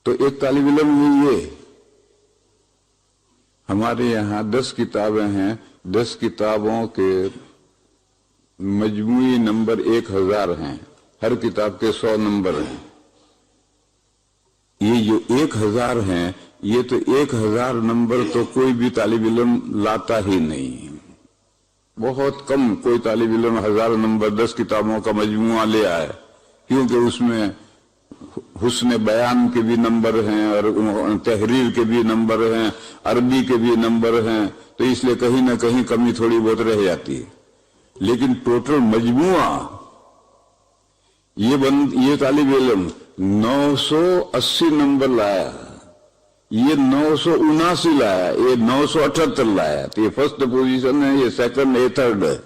تو ایک طالب علم یہ ہمارے یہاں 10 کتابیں ہیں، 10 کتابوں کے مجموعی نمبر 1000 ہیں، ہر کتاب کے 100 نمبر ہیں. یہ جو 1000 ہیں، یہ تو 1000 نمبر تو کوئی بھی طالب علم لاتا ہی نہیں. بہت کم کوئی طالب علم 1000 نمبر 10 کتابوں کا مجموعہ لے آئے، کیونکہ اس میں حسن بیان کے بھی نمبر ہیں اور تحریر کے بھی نمبر ہیں، عربی کے بھی نمبر ہیں، تو اس لیے کہیں نہ کہیں کمی تھوڑی بہت رہ جاتی ہے. لیکن ٹوٹل مجموعہ یہ طالب علم 980 نمبر لایا، یہ 979 لایا، یہ 978 لایا. تو یہ فرسٹ پوزیشن ہے، یہ سیکنڈ، یہ تھرڈ ہے.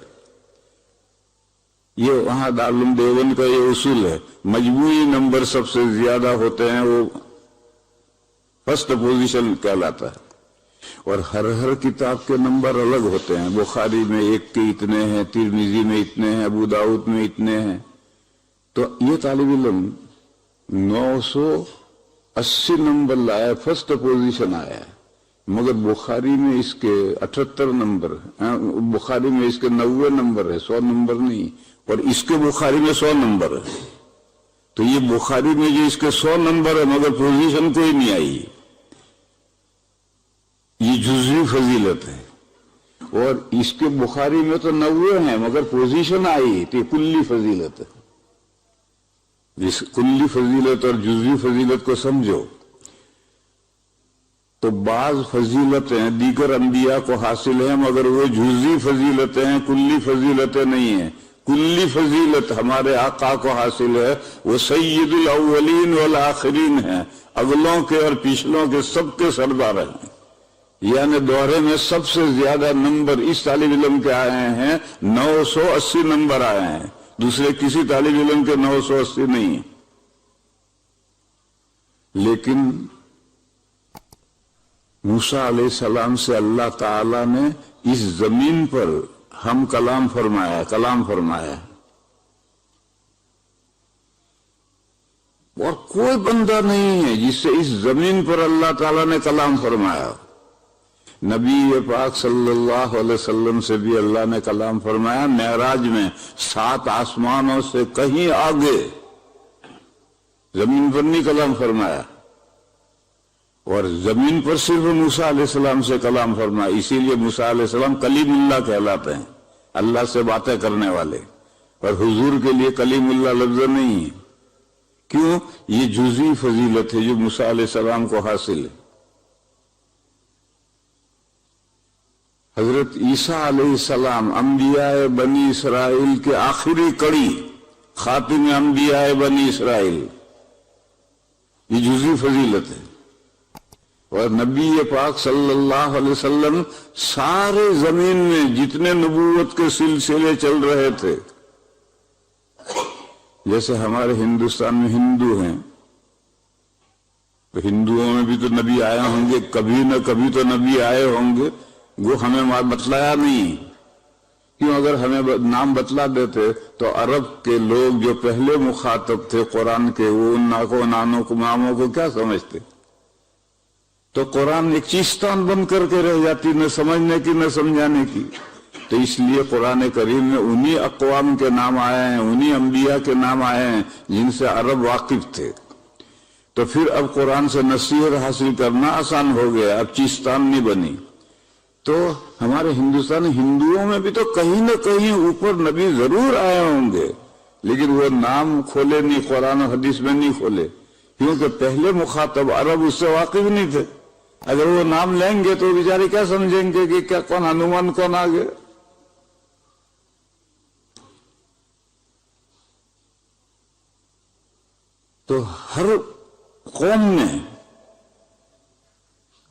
یہ وہاں دارالعلوم دیوبند کا یہ اصول ہے، مجموعی نمبر سب سے زیادہ ہوتے ہیں وہ فرسٹ پوزیشن کہلاتا ہے. اور ہر کتاب کے نمبر الگ ہوتے ہیں. بخاری میں 1 کے اتنے ہیں، ترمذی میں اتنے ہیں، ابو داؤد میں اتنے ہیں. تو یہ طالب علم 980 نمبر لایا، فرسٹ پوزیشن آیا. مگر بخاری میں اس کے 78 نمبر، بخاری میں اس کے 90 نمبر ہے، 100 نمبر نہیں. اور اس کے بخاری میں 100 نمبر ہے. تو یہ بخاری میں جو اس کے 100 نمبر ہے مگر پوزیشن کوئی نہیں آئی. یہ جزوی فضیلت ہے. اور اس کے بخاری میں تو 90 ہیں مگر پوزیشن آئی تو یہ کلی فضیلت ہے. اس کلی فضیلت اور جزوی فضیلت کو سمجھو تو بعض فضیلتیں دیگر انبیاء کو حاصل ہیں مگر وہ جزوی فضیلتیں ہیں، کلی فضیلتیں نہیں ہیں. کلی فضیلت ہمارے آقا کو حاصل ہے، وہ سید الاولین والآخرین ہیں، اگلوں کے اور پچھلوں کے سب کے سردار ہیں. یعنی دوہرے میں سب سے زیادہ نمبر اس طالب علم کے آئے ہیں، 980 نمبر آئے ہیں، دوسرے کسی طالب علم کے 980 نہیں ہیں. لیکن موسیٰ علیہ السلام سے اللہ تعالی نے اس زمین پر ہم کلام فرمایا اور کوئی بندہ نہیں ہے جس سے اس زمین پر اللہ تعالی نے کلام فرمایا. نبی پاک صلی اللہ علیہ وسلم سے بھی اللہ نے کلام فرمایا، معراج میں 7 آسمانوں سے کہیں آگے زمین پر نہیں کلام فرمایا، اور زمین پر صرف موسیٰ علیہ السلام سے کلام فرمایا. اسی لیے موسیٰ علیہ السلام کلیم اللہ کہلاتے ہیں، اللہ سے باتیں کرنے والے. اور حضور کے لیے کلیم اللہ لفظ نہیں ہے. کیوں؟ یہ جزوی فضیلت ہے جو موسیٰ علیہ السلام کو حاصل ہے. حضرت عیسیٰ علیہ السلام انبیاء بنی اسرائیل کے آخری کڑی، خاتم انبیاء بنی اسرائیل، یہ جزوی فضیلت ہے. اور نبی پاک صلی اللہ علیہ وسلم سارے زمین میں جتنے نبوت کے سلسلے چل رہے تھے، جیسے ہمارے ہندوستان میں ہندو ہیں تو ہندوؤں میں بھی تو نبی آئے ہوں گے، کبھی نہ کبھی تو نبی آئے ہوں گے، وہ ہمیں بتلایا نہیں. کیوں؟ اگر ہمیں نام بتلا دیتے تو عرب کے لوگ جو پہلے مخاطب تھے قرآن کے، وہ ان ناکوں نانوں کو ماموں کو کیا سمجھتے؟ تو قرآن ایک چیستان بن کر کے رہ جاتی، نہ سمجھنے کی نہ سمجھانے کی. تو اس لیے قرآن کریم میں انہی اقوام کے نام آئے ہیں، انہی انبیاء کے نام آئے ہیں جن سے عرب واقف تھے. تو پھر اب قرآن سے نصیحت حاصل کرنا آسان ہو گیا، اب چیستان نہیں بنی. تو ہمارے ہندوؤں میں بھی تو کہیں نہ کہیں اوپر نبی ضرور آئے ہوں گے، لیکن وہ نام کھولے نہیں، قرآن و حدیث میں نہیں کھولے، کیونکہ پہلے مخاطب عرب اس سے واقف نہیں تھے. اگر وہ نام لیں گے تو بیچارے کیا سمجھیں گے کہ کیا کون ہنومان کون آگے. تو ہر قوم میں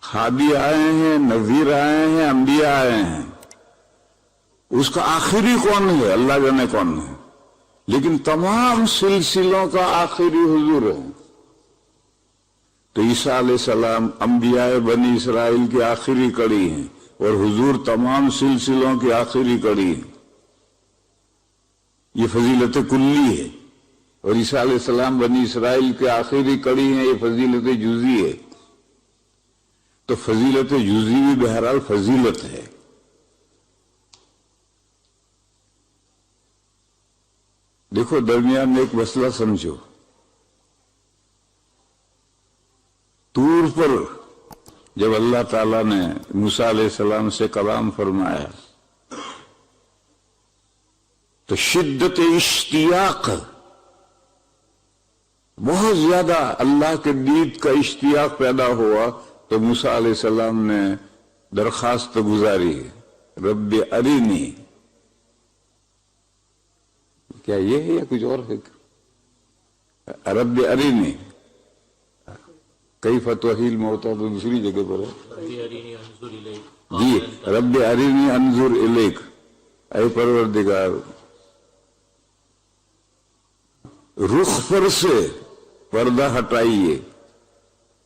ہادی آئے ہیں، نذیر آئے ہیں، انبیاء آئے ہیں. اس کا آخری کون ہے اللہ جانے کون ہے، لیکن تمام سلسلوں کا آخری حضور ہے. تو عیسیٰ علیہ السلام انبیاء بنی اسرائیل کی آخری کڑی ہیں اور حضور تمام سلسلوں کی آخری کڑی ہیں. یہ فضیلت کلی ہے. اور عیسیٰ علیہ السلام بنی اسرائیل کے آخری کڑی ہیں، یہ فضیلت جزوی ہے. تو فضیلت جزوی بھی بہرحال فضیلت ہے. دیکھو درمیان میں ایک مسئلہ سمجھو. طور پر جب اللہ تعالیٰ نے موسیٰ علیہ السلام سے کلام فرمایا تو شدت اشتیاق، بہت زیادہ اللہ کے دید کا اشتیاق پیدا ہوا. تو موسیٰ علیہ السلام نے درخواست گزاری، رب ارینی. کیا یہ ہے یا کچھ اور ہے؟ رب ارینی کیف تحیی الموتی تو دوسری جگہ پر ہے جی، رب ارینی انظر الیک، اے پروردگار رخ پر سے پردہ ہٹائیے،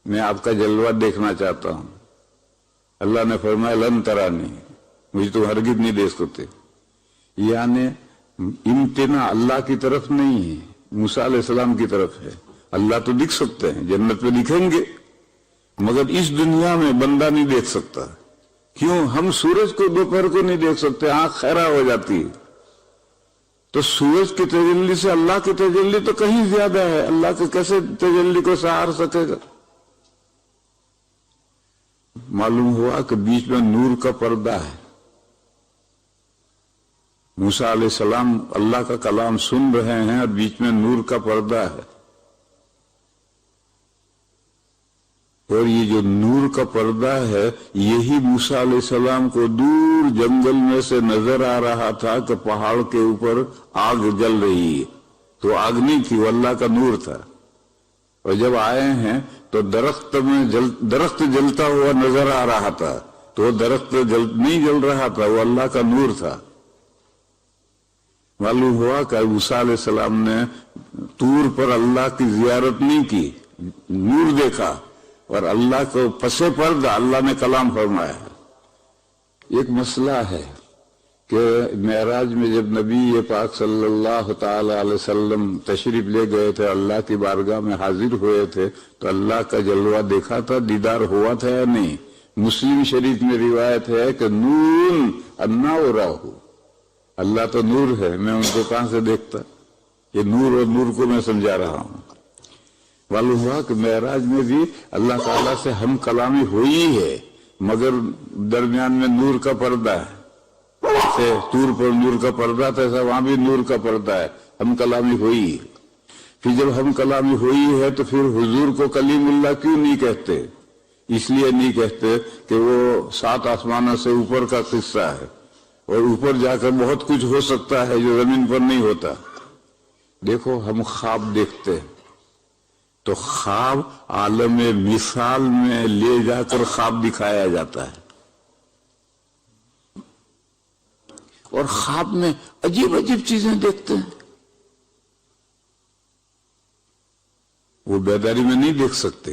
میں آپ کا جلوہ دیکھنا چاہتا ہوں. اللہ نے فرمایا لن ترانی، مجھے تو ہرگز نہیں دیکھ سکتے. یعنی امتناع اللہ کی طرف نہیں ہے، موسیٰ علیہ السلام کی طرف ہے. اللہ تو دکھ سکتے ہیں، جنت میں دکھیں گے، مگر اس دنیا میں بندہ نہیں دیکھ سکتا. کیوں؟ ہم سورج کو دوپہر کو نہیں دیکھ سکتے، آنکھ خیرہ ہو جاتی ہے. تو سورج کی تجلی سے اللہ کی تجلی تو کہیں زیادہ ہے، اللہ کے کیسے تجلی کو سہار سکے گا؟ معلوم ہوا کہ بیچ میں نور کا پردہ ہے. موسیٰ علیہ السلام اللہ کا کلام سن رہے ہیں اور بیچ میں نور کا پردہ ہے، اور یہ جو نور کا پردہ ہے یہی موسیٰ علیہ السلام کو دور جنگل میں سے نظر آ رہا تھا کہ پہاڑ کے اوپر آگ جل رہی ہے، تو آگ نہیں تھی، وہ اللہ کا نور تھا۔ اور جب آئے ہیں تو درخت جلتا ہوا نظر آ رہا تھا، تو وہ درخت نہیں جل رہا تھا، وہ اللہ کا نور تھا۔ معلوم ہوا کہ موسیٰ علیہ السلام نے طور پر اللہ کی زیارت نہیں کی، نور دیکھا، اور اللہ کو پسے پردہ اللہ نے کلام فرمایا ہے۔ ایک مسئلہ ہے کہ معراج میں جب نبی پاک صلی اللہ تعالی علیہ وسلم تشریف لے گئے تھے، اللہ کی بارگاہ میں حاضر ہوئے تھے، تو اللہ کا جلوہ دیکھا تھا، دیدار ہوا تھا یا نہیں؟ مسلم شریف میں روایت ہے کہ نور انا اراہ، اللہ تو نور ہے، میں ان کو کہاں سے دیکھتا؟ یہ نور اور نور کو میں سمجھا رہا ہوں۔ معلوم ہوا کہ معراج میں بھی اللہ تعالیٰ سے ہم کلامی ہوئی ہے، مگر درمیان میں نور کا پردہ ہے، جیسے طور پر نور کا پردہ تھا ایسا وہاں بھی نور کا پردہ ہے، ہم کلامی ہوئی ہے۔ پھر جب ہم کلامی ہوئی ہے تو پھر حضور کو کلیم اللہ کیوں نہیں کہتے؟ اس لیے نہیں کہتے کہ وہ 7 آسمانوں سے اوپر کا قصہ ہے، اور اوپر جا کر بہت کچھ ہو سکتا ہے جو زمین پر نہیں ہوتا۔ دیکھو ہم خواب دیکھتے ہیں تو خواب عالم مثال میں لے جا کر خواب دکھایا جاتا ہے، اور خواب میں عجیب عجیب چیزیں دیکھتے ہیں، وہ بیداری میں نہیں دیکھ سکتے،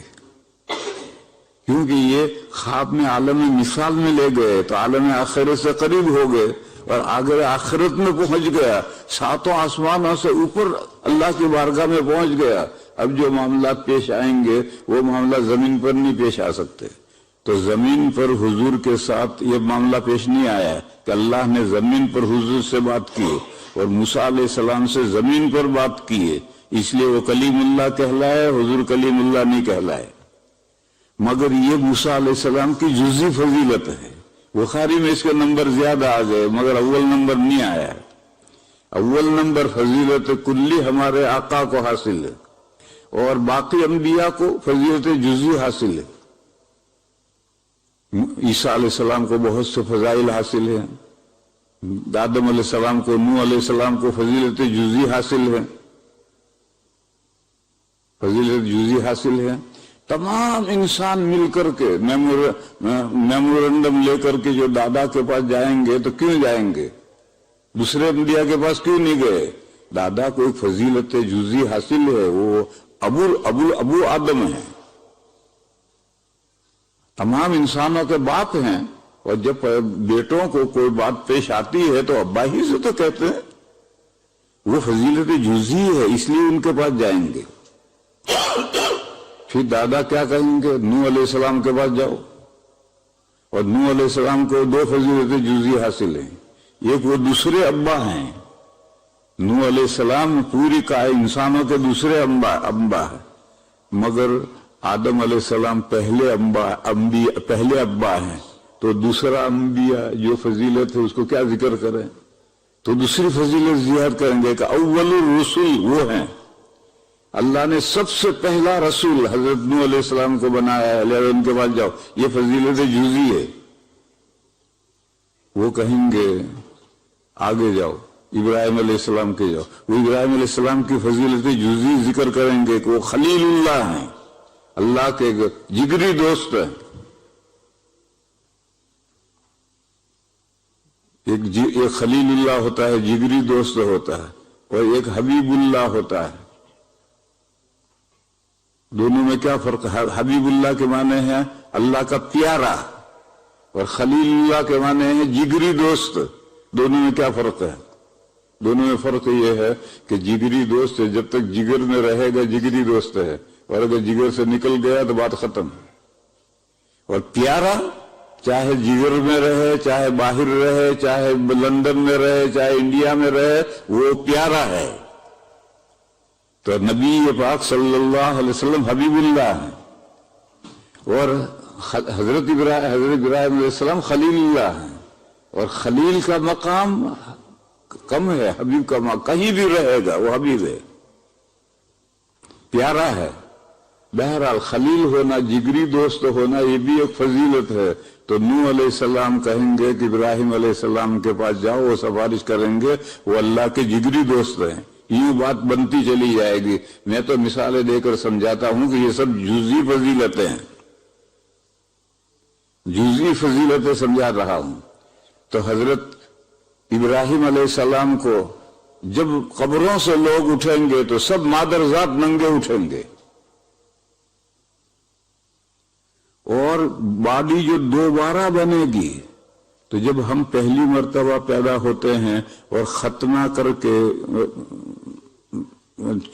کیونکہ یہ خواب میں عالم مثال میں لے گئے تو عالم آخرت سے قریب ہو گئے، اور اگر آخرت میں پہنچ گیا، 7 آسمانوں سے اوپر اللہ کی بارگاہ میں پہنچ گیا، اب جو معاملات پیش آئیں گے وہ معاملہ زمین پر نہیں پیش آ سکتے۔ تو زمین پر حضور کے ساتھ یہ معاملہ پیش نہیں آیا کہ اللہ نے زمین پر حضور سے بات کی اور موسیٰ علیہ السلام سے زمین پر بات کی ہے، اس لیے وہ کلیم اللہ کہلائے، حضور کلیم اللہ نہیں کہلائے۔ مگر یہ موسیٰ علیہ السلام کی جزوی فضیلت ہے، بخاری میں اس کے نمبر زیادہ آ گئے مگر اول نمبر نہیں آیا۔ اول نمبر فضیلت کلی ہمارے آقا کو حاصل ہے، اور باقی انبیاء کو فضیلت جزوی حاصل ہے۔ عیسیٰ علیہ السلام کو بہت سے فضائل حاصل ہیں، آدم علیہ السلام کو، نوح علیہ السلام کو فضیلت جزوی حاصل ہے، فضیلت جزوی حاصل ہے۔ تمام انسان مل کر کے میمورنڈم لے کر کے جو دادا کے پاس جائیں گے تو کیوں جائیں گے؟ دوسرے انبیاء کے پاس کیوں نہیں گئے؟ دادا کو ایک فضیلت جزوی حاصل ہے، وہ ابو آدم ہیں، تمام انسانوں کے باپ ہیں، اور جب بیٹوں کو کوئی بات پیش آتی ہے تو ابا ہی سے تو کہتے ہیں، وہ فضیلت جزوی ہے، اس لیے ان کے پاس جائیں گے۔ پھر دادا کیا کہیں گے؟ نوح علیہ السلام کے پاس جاؤ، اور نوح علیہ السلام کو 2 فضیلت جزوی حاصل ہیں، ایک وہ دوسرے ابا ہیں، نوح علیہ السلام پوری انسانوں کے دوسرے ابا ہے، مگر آدم علیہ السلام پہلے ابا ہیں، تو دوسرا انبیاء جو فضیلت ہے اس کو کیا ذکر کریں؟ تو دوسری فضیلت زیادہ کریں گے کہ اول الرسل وہ ہیں، اللہ نے سب سے پہلا رسول حضرت نوح علیہ السلام کو بنایا ہے، لہذا ان کے پاس جاؤ، یہ فضیلت جزوی ہے۔ وہ کہیں گے آگے جاؤ، ابراہیم علیہ السلام کے جاؤ، وہ ابراہیم علیہ السلام کی فضیلت جزوی ذکر کریں گے کہ وہ خلیل اللہ ہیں، اللہ کے جگری دوست ہیں۔ ایک خلیل اللہ ہوتا ہے، جگری دوست ہوتا ہے، اور ایک حبیب اللہ ہوتا ہے۔ دونوں میں کیا فرق ہے؟ حبیب اللہ کے معنی ہے اللہ کا پیارا، اور خلیل اللہ کے معنی ہے جگری دوست۔ دونوں میں کیا فرق ہے؟ دونوں میں فرق یہ ہے کہ جگری دوست جب تک جگر میں رہے گا جگری دوست ہے، اور اگر جگر سے نکل گیا تو بات ختم۔ اور پیارا چاہے جگر میں رہے، چاہے باہر رہے، چاہے لندن میں رہے، چاہے انڈیا میں رہے، وہ پیارا ہے۔ تو نبی پاک صلی اللہ علیہ وسلم حبیب اللہ ہیں، اور حضرت ابراہیم علیہ السلام خلیل اللہ ہیں، اور خلیل کا مقام کم ہے حبیب کا کہیں بھی رہے گا وہ حبیب ہے، پیارا ہے۔ بہرحال خلیل ہونا، جگری دوست ہونا، یہ بھی ایک فضیلت ہے۔ تو نوح علیہ السلام کہیں گے کہ ابراہیم علیہ السلام کے پاس جاؤ، وہ سفارش کریں گے، وہ اللہ کے جگری دوست ہیں۔ یوں بات بنتی چلی جائے گی۔ میں تو مثالیں دے کر سمجھاتا ہوں کہ یہ سب جزئی فضیلتیں ہیں، جزئی فضیلتیں سمجھا رہا ہوں۔ تو حضرت ابراہیم علیہ السلام کو جب قبروں سے لوگ اٹھیں گے تو سب مادرزاد ننگے اٹھیں گے، اور باڈی جو دوبارہ بنے گی، تو جب ہم پہلی مرتبہ پیدا ہوتے ہیں اور ختنہ کر کے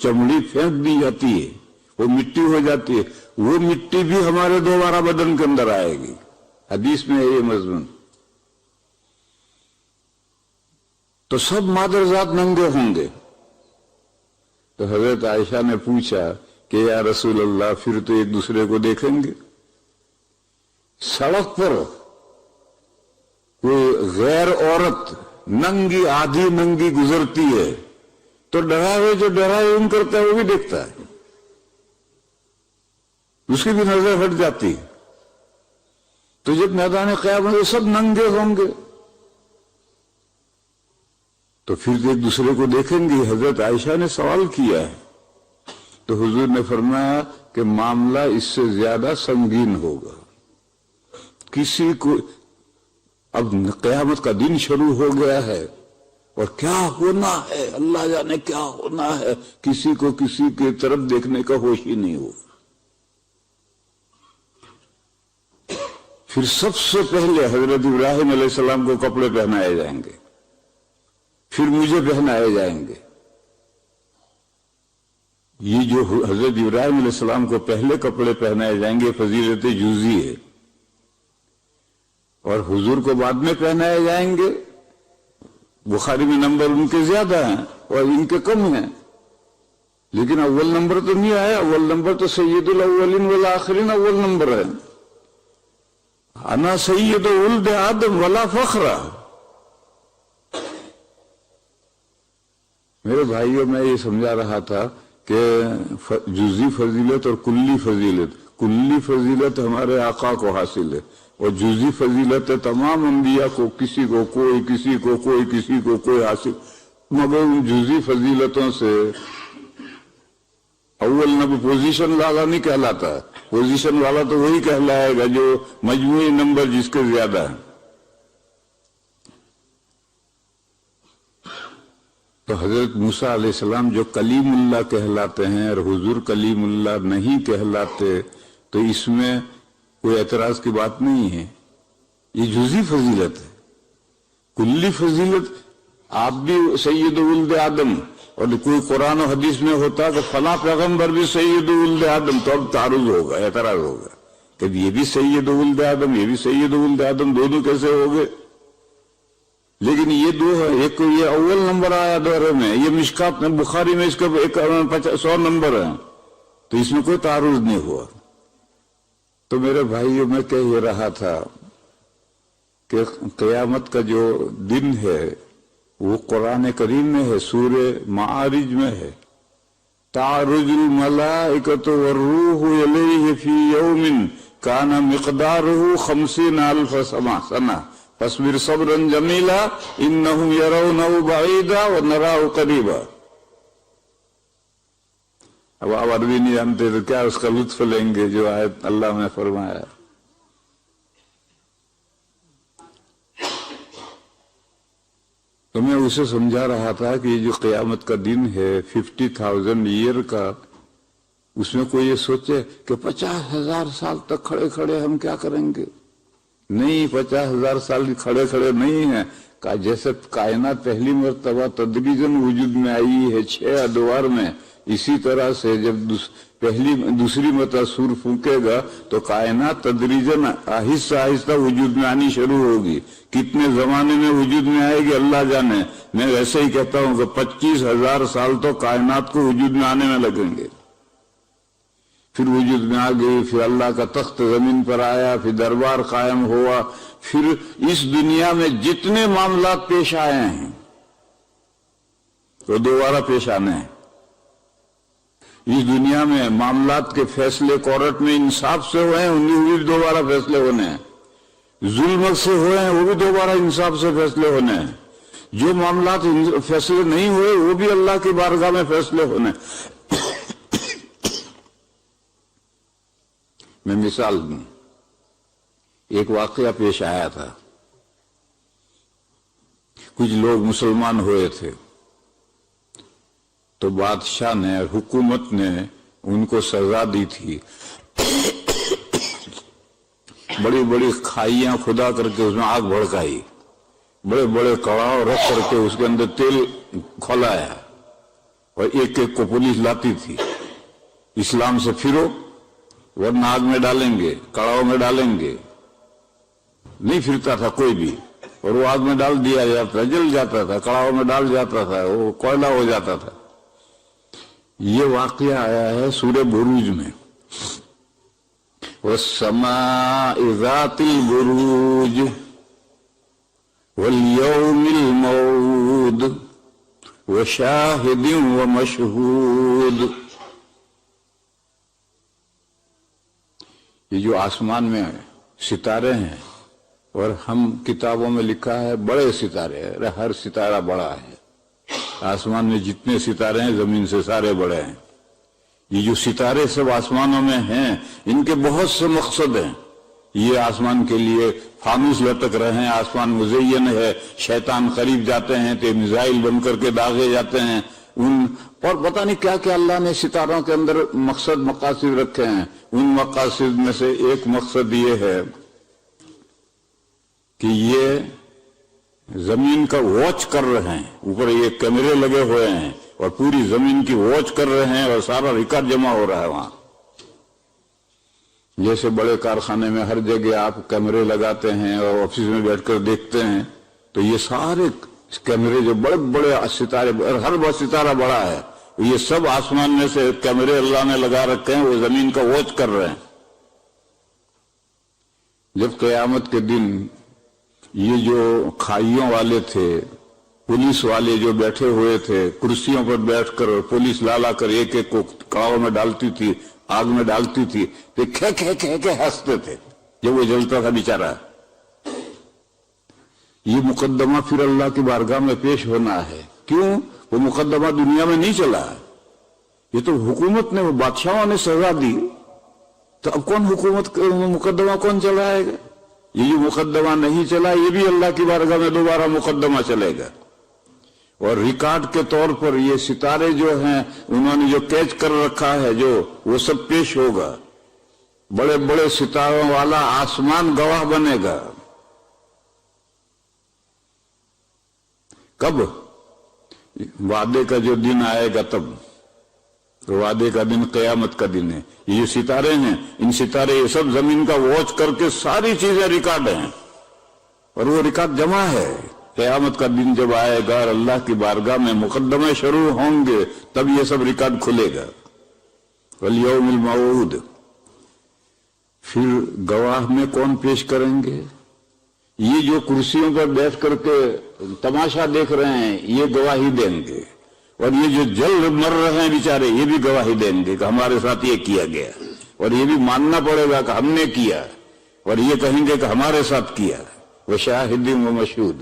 چمڑی پھینک دی جاتی ہے، وہ مٹی ہو جاتی ہے، وہ مٹی بھی ہمارے دوبارہ بدن کے اندر آئے گی۔ حدیث میں ہے یہ مضمون۔ تو سب مادرزاد ننگے ہوں گے۔ تو حضرت عائشہ نے پوچھا کہ یا رسول اللہ پھر تو ایک دوسرے کو دیکھیں گے؟ سڑک پر کوئی غیر عورت ننگی آدھی ننگی گزرتی ہے تو ڈرائے جو ڈرائیونگ کرتا ہے وہ بھی دیکھتا ہے، اس کی بھی نظر ہٹ جاتی ہے۔ تو جب میدان قیامت میں سب ننگے ہوں گے تو پھر ایک دوسرے کو دیکھیں گے۔ حضرت عائشہ نے سوال کیا ہے تو حضور نے فرمایا کہ معاملہ اس سے زیادہ سنگین ہوگا۔ کسی کو اب قیامت کا دن شروع ہو گیا ہے اور کیا ہونا ہے اللہ جانے کیا ہونا ہے، کسی کو کسی کی طرف دیکھنے کا ہوش ہی نہیں ہو۔ پھر سب سے پہلے حضرت ابراہیم علیہ السلام کو کپڑے پہنائے جائیں گے، پھر مجھے پہنائے جائیں گے۔ یہ جو حضرت ابراہیم علیہ السلام کو پہلے کپڑے پہنائے جائیں گے فضیلت جزئی ہے، اور حضور کو بعد میں پہنائے جائیں گے۔ بخاری میں نمبر ان کے زیادہ ہیں اور ان کے کم ہیں، لیکن اول نمبر تو نہیں آیا۔ اول نمبر تو سید الاولین والآخرین اول نمبر ہے۔ انا سید ولد آدم ولا فخر۔ میرے بھائیوں میں یہ سمجھا رہا تھا کہ جزئی فضیلت اور کلی فضیلت، کلی فضیلت ہمارے آقا کو حاصل ہے اور جزئی فضیلت تمام انبیاء کو، کسی کو کوئی، کسی کو کوئی، کسی کو کوئی حاصل، مگر ان جزئی فضیلتوں سے اول نبی پوزیشن والا نہیں کہلاتا ہے۔ پوزیشن والا تو وہی کہلائے گا جو مجموعی نمبر جس کے زیادہ ہے۔ تو حضرت موسیٰ علیہ السلام جو کلیم اللہ کہلاتے ہیں اور حضور کلیم اللہ نہیں کہلاتے، تو اس میں کوئی اعتراض کی بات نہیں ہے، یہ جزئی فضیلت ہے۔ کلی فضیلت آپ بھی سید ولد آدم، اور کوئی قرآن و حدیث میں ہوتا کہ فلاں پیغمبر بھی سید ولد آدم، تو اب تعارض ہوگا، اعتراض ہوگا کہ یہ بھی سید ولد آدم، یہ بھی سید ولد آدم، دونوں کیسے ہو گئے؟ لیکن یہ دو ہے، ایک یہ اول نمبر آیا دورے میں، یہ مشکات بخاری میں اس کا 100 نمبر ہے، تو اس میں کوئی تعارض نہیں ہوا۔ تو میرے بھائیوں میں کہہ یہ رہا تھا کہ قیامت کا جو دن ہے وہ قرآن کریم میں ہے، سورہ معارج میں ہے، تعرج الملائکۃ والروح الیہ فی یوم کان مقدارہ 50,000 سنہ فاصبر صبرا جمیلا انہم یرونہ بعیدا ونراہ قریبا۔ اب آپ عربی نہیں جانتے تو کیا اس کا لطف لیں گے جو آیت اللہ نے فرمایا۔ تو میں اسے سمجھا رہا تھا کہ یہ جو قیامت کا دن ہے 50,000 ایئر کا، اس میں کوئی یہ سوچے کہ 50,000 سال تک کھڑے کھڑے ہم کیا کریں گے؟ نہیں، 50,000 سال کھڑے کھڑے نہیں ہیں۔ جیسے کائنات پہلی مرتبہ تدریجاً وجود میں آئی ہے 6 ادوار میں، اسی طرح سے جب دوسری مرتبہ سور پھونکے گا تو کائنات تدریجاً آہستہ آہستہ وجود میں آنی شروع ہوگی۔ کتنے زمانے میں وجود میں آئے گی اللہ جانے۔ میں ویسے ہی کہتا ہوں کہ 25,000 سال تو کائنات کو وجود میں آنے میں لگیں گے، پھر وجود میں آ گئی، پھر اللہ کا تخت زمین پر آیا، پھر دربار قائم ہوا، پھر اس دنیا میں جتنے معاملات پیش آئے ہیں وہ دوبارہ پیش آنے ہیں۔ اس دنیا میں معاملات کے فیصلے کورٹ میں انصاف سے ہوئے ہیں، انہیں بھی دوبارہ فیصلے ہونے ہیں۔ ظلم سے ہوئے ہیں، وہ بھی دوبارہ انصاف سے فیصلے ہونے ہیں۔ جو معاملات فیصلے نہیں ہوئے وہ بھی اللہ کی بارگاہ میں فیصلے ہونے ہیں۔ میں مثال دوں، ایک واقعہ پیش آیا تھا۔ کچھ لوگ مسلمان ہوئے تھے تو بادشاہ نے، حکومت نے ان کو سزا دی تھی، بڑی بڑی کھائیاں کھدا کر کے اس میں آگ بھڑکائی، بڑے بڑے کڑاؤ رکھ کر کے اس کے اندر تیل کھولایا، اور ایک ایک کو پولیس لاتی تھی۔ اسلام سے پھرو ورنہ آگ میں ڈالیں گے، کڑاؤ میں ڈالیں گے۔ نہیں پھرتا تھا کوئی بھی، اور وہ آگ میں ڈال دیا جاتا، جل جاتا تھا، کڑاؤ میں ڈال جاتا تھا، وہ کوئلہ ہو جاتا تھا۔ یہ واقعہ آیا ہے سورہ بروج میں، وَالسَّمَاءِ ذَاتِ الْبُرُوجِ وَالْيَوْمِ الْمَوْعُودِ وَشَاهِدٍ وَمَشْهُودٍ۔ یہ جو آسمان میں ستارے ہیں، اور ہم کتابوں میں لکھا ہے بڑے ستارے ہیں، ہر ستارہ بڑا ہے۔ آسمان میں جتنے ستارے ہیں زمین سے سارے بڑے ہیں۔ یہ جو ستارے سب آسمانوں میں ہیں ان کے بہت سے مقصد ہیں۔ یہ آسمان کے لیے فانوس لٹک رہے ہیں، آسمان مزین ہے، شیطان قریب جاتے ہیں تو میزائل بن کر کے داغے جاتے ہیں، اور پتہ نہیں کیا کیا اللہ نے ستاروں کے اندر مقاصد رکھے ہیں۔ ان مقاصد میں سے ایک مقصد یہ ہے کہ یہ زمین کا واچ کر رہے ہیں، اوپر یہ کیمرے لگے ہوئے ہیں اور پوری زمین کی واچ کر رہے ہیں، اور سارا ریکارڈ جمع ہو رہا ہے وہاں۔ جیسے بڑے کارخانے میں ہر جگہ آپ کیمرے لگاتے ہیں اور آفس میں بیٹھ کر دیکھتے ہیں، تو یہ سارے کیمرے جو بڑے بڑے ستارے، ہر ستارہ بڑا ہے، یہ سب آسمان میں سے کیمرے اللہ نے لگا رکھے ہیں، وہ زمین کا واچ کر رہے ہیں۔ جب قیامت کے دن یہ جو کھائیوں والے تھے، پولیس والے جو بیٹھے ہوئے تھے کرسیوں پر بیٹھ کر، پولیس لا کر ایک ایک کو کڑاؤ میں ڈالتی تھی، آگ میں ڈالتی تھی، تو کھے ہنستے تھے جب وہ جلتا تھا بیچارہ۔ یہ مقدمہ پھر اللہ کی بارگاہ میں پیش ہونا ہے۔ کیوں؟ وہ مقدمہ دنیا میں نہیں چلا ہے، یہ تو حکومت نے، بادشاہوں نے سزا دی، تو اب کون مقدمہ کون چلائے گا؟ یہ جو مقدمہ نہیں چلا یہ بھی اللہ کی بارگاہ میں دوبارہ مقدمہ چلے گا۔ اور ریکارڈ کے طور پر یہ ستارے جو ہیں انہوں نے جو کیچ کر رکھا ہے، جو وہ سب پیش ہوگا۔ بڑے بڑے ستاروں والا آسمان گواہ بنے گا۔ کب؟ وعدے کا جو دن آئے گا تب۔ وعدے کا دن قیامت کا دن ہے۔ یہ جو ستارے ہیں، ان ستارے یہ سب زمین کا واچ کر کے ساری چیزیں ریکارڈ ہیں، اور وہ ریکارڈ جمع ہے۔ قیامت کا دن جب آئے گا اور اللہ کی بارگاہ میں مقدمے شروع ہوں گے تب یہ سب ریکارڈ کھلے گا۔ والیوم الموعود، پھر گواہ میں کون پیش کریں گے؟ یہ جو کرسیوں پر بیٹھ کر کے تماشا دیکھ رہے ہیں یہ گواہی دیں گے، اور یہ جو جل مر رہے ہیں بیچارے یہ بھی گواہی دیں گے کہ ہمارے ساتھ یہ کیا گیا، اور یہ بھی ماننا پڑے گا کہ ہم نے کیا، اور یہ کہیں گے کہ ہمارے ساتھ کیا۔ وشاہد ومشہود۔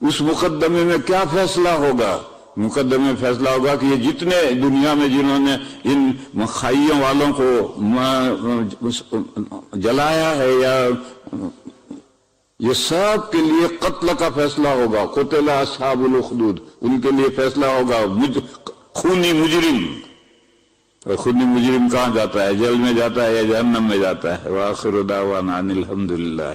اس مقدمے میں کیا فیصلہ ہوگا؟ مقدمے میں فیصلہ ہوگا کہ یہ جتنے دنیا میں جنہوں نے ان کھائیوں والوں کو جلایا ہے یا یہ سب کے لیے قتل کا فیصلہ ہوگا۔ قتل اصحاب الاخدود، ان کے لیے فیصلہ ہوگا۔ خونی مجرم، اور خونی مجرم کہاں جاتا ہے؟ جیل میں جاتا ہے یا جہنم میں جاتا ہے؟ وآخر دعوانا ان الحمدللہ۔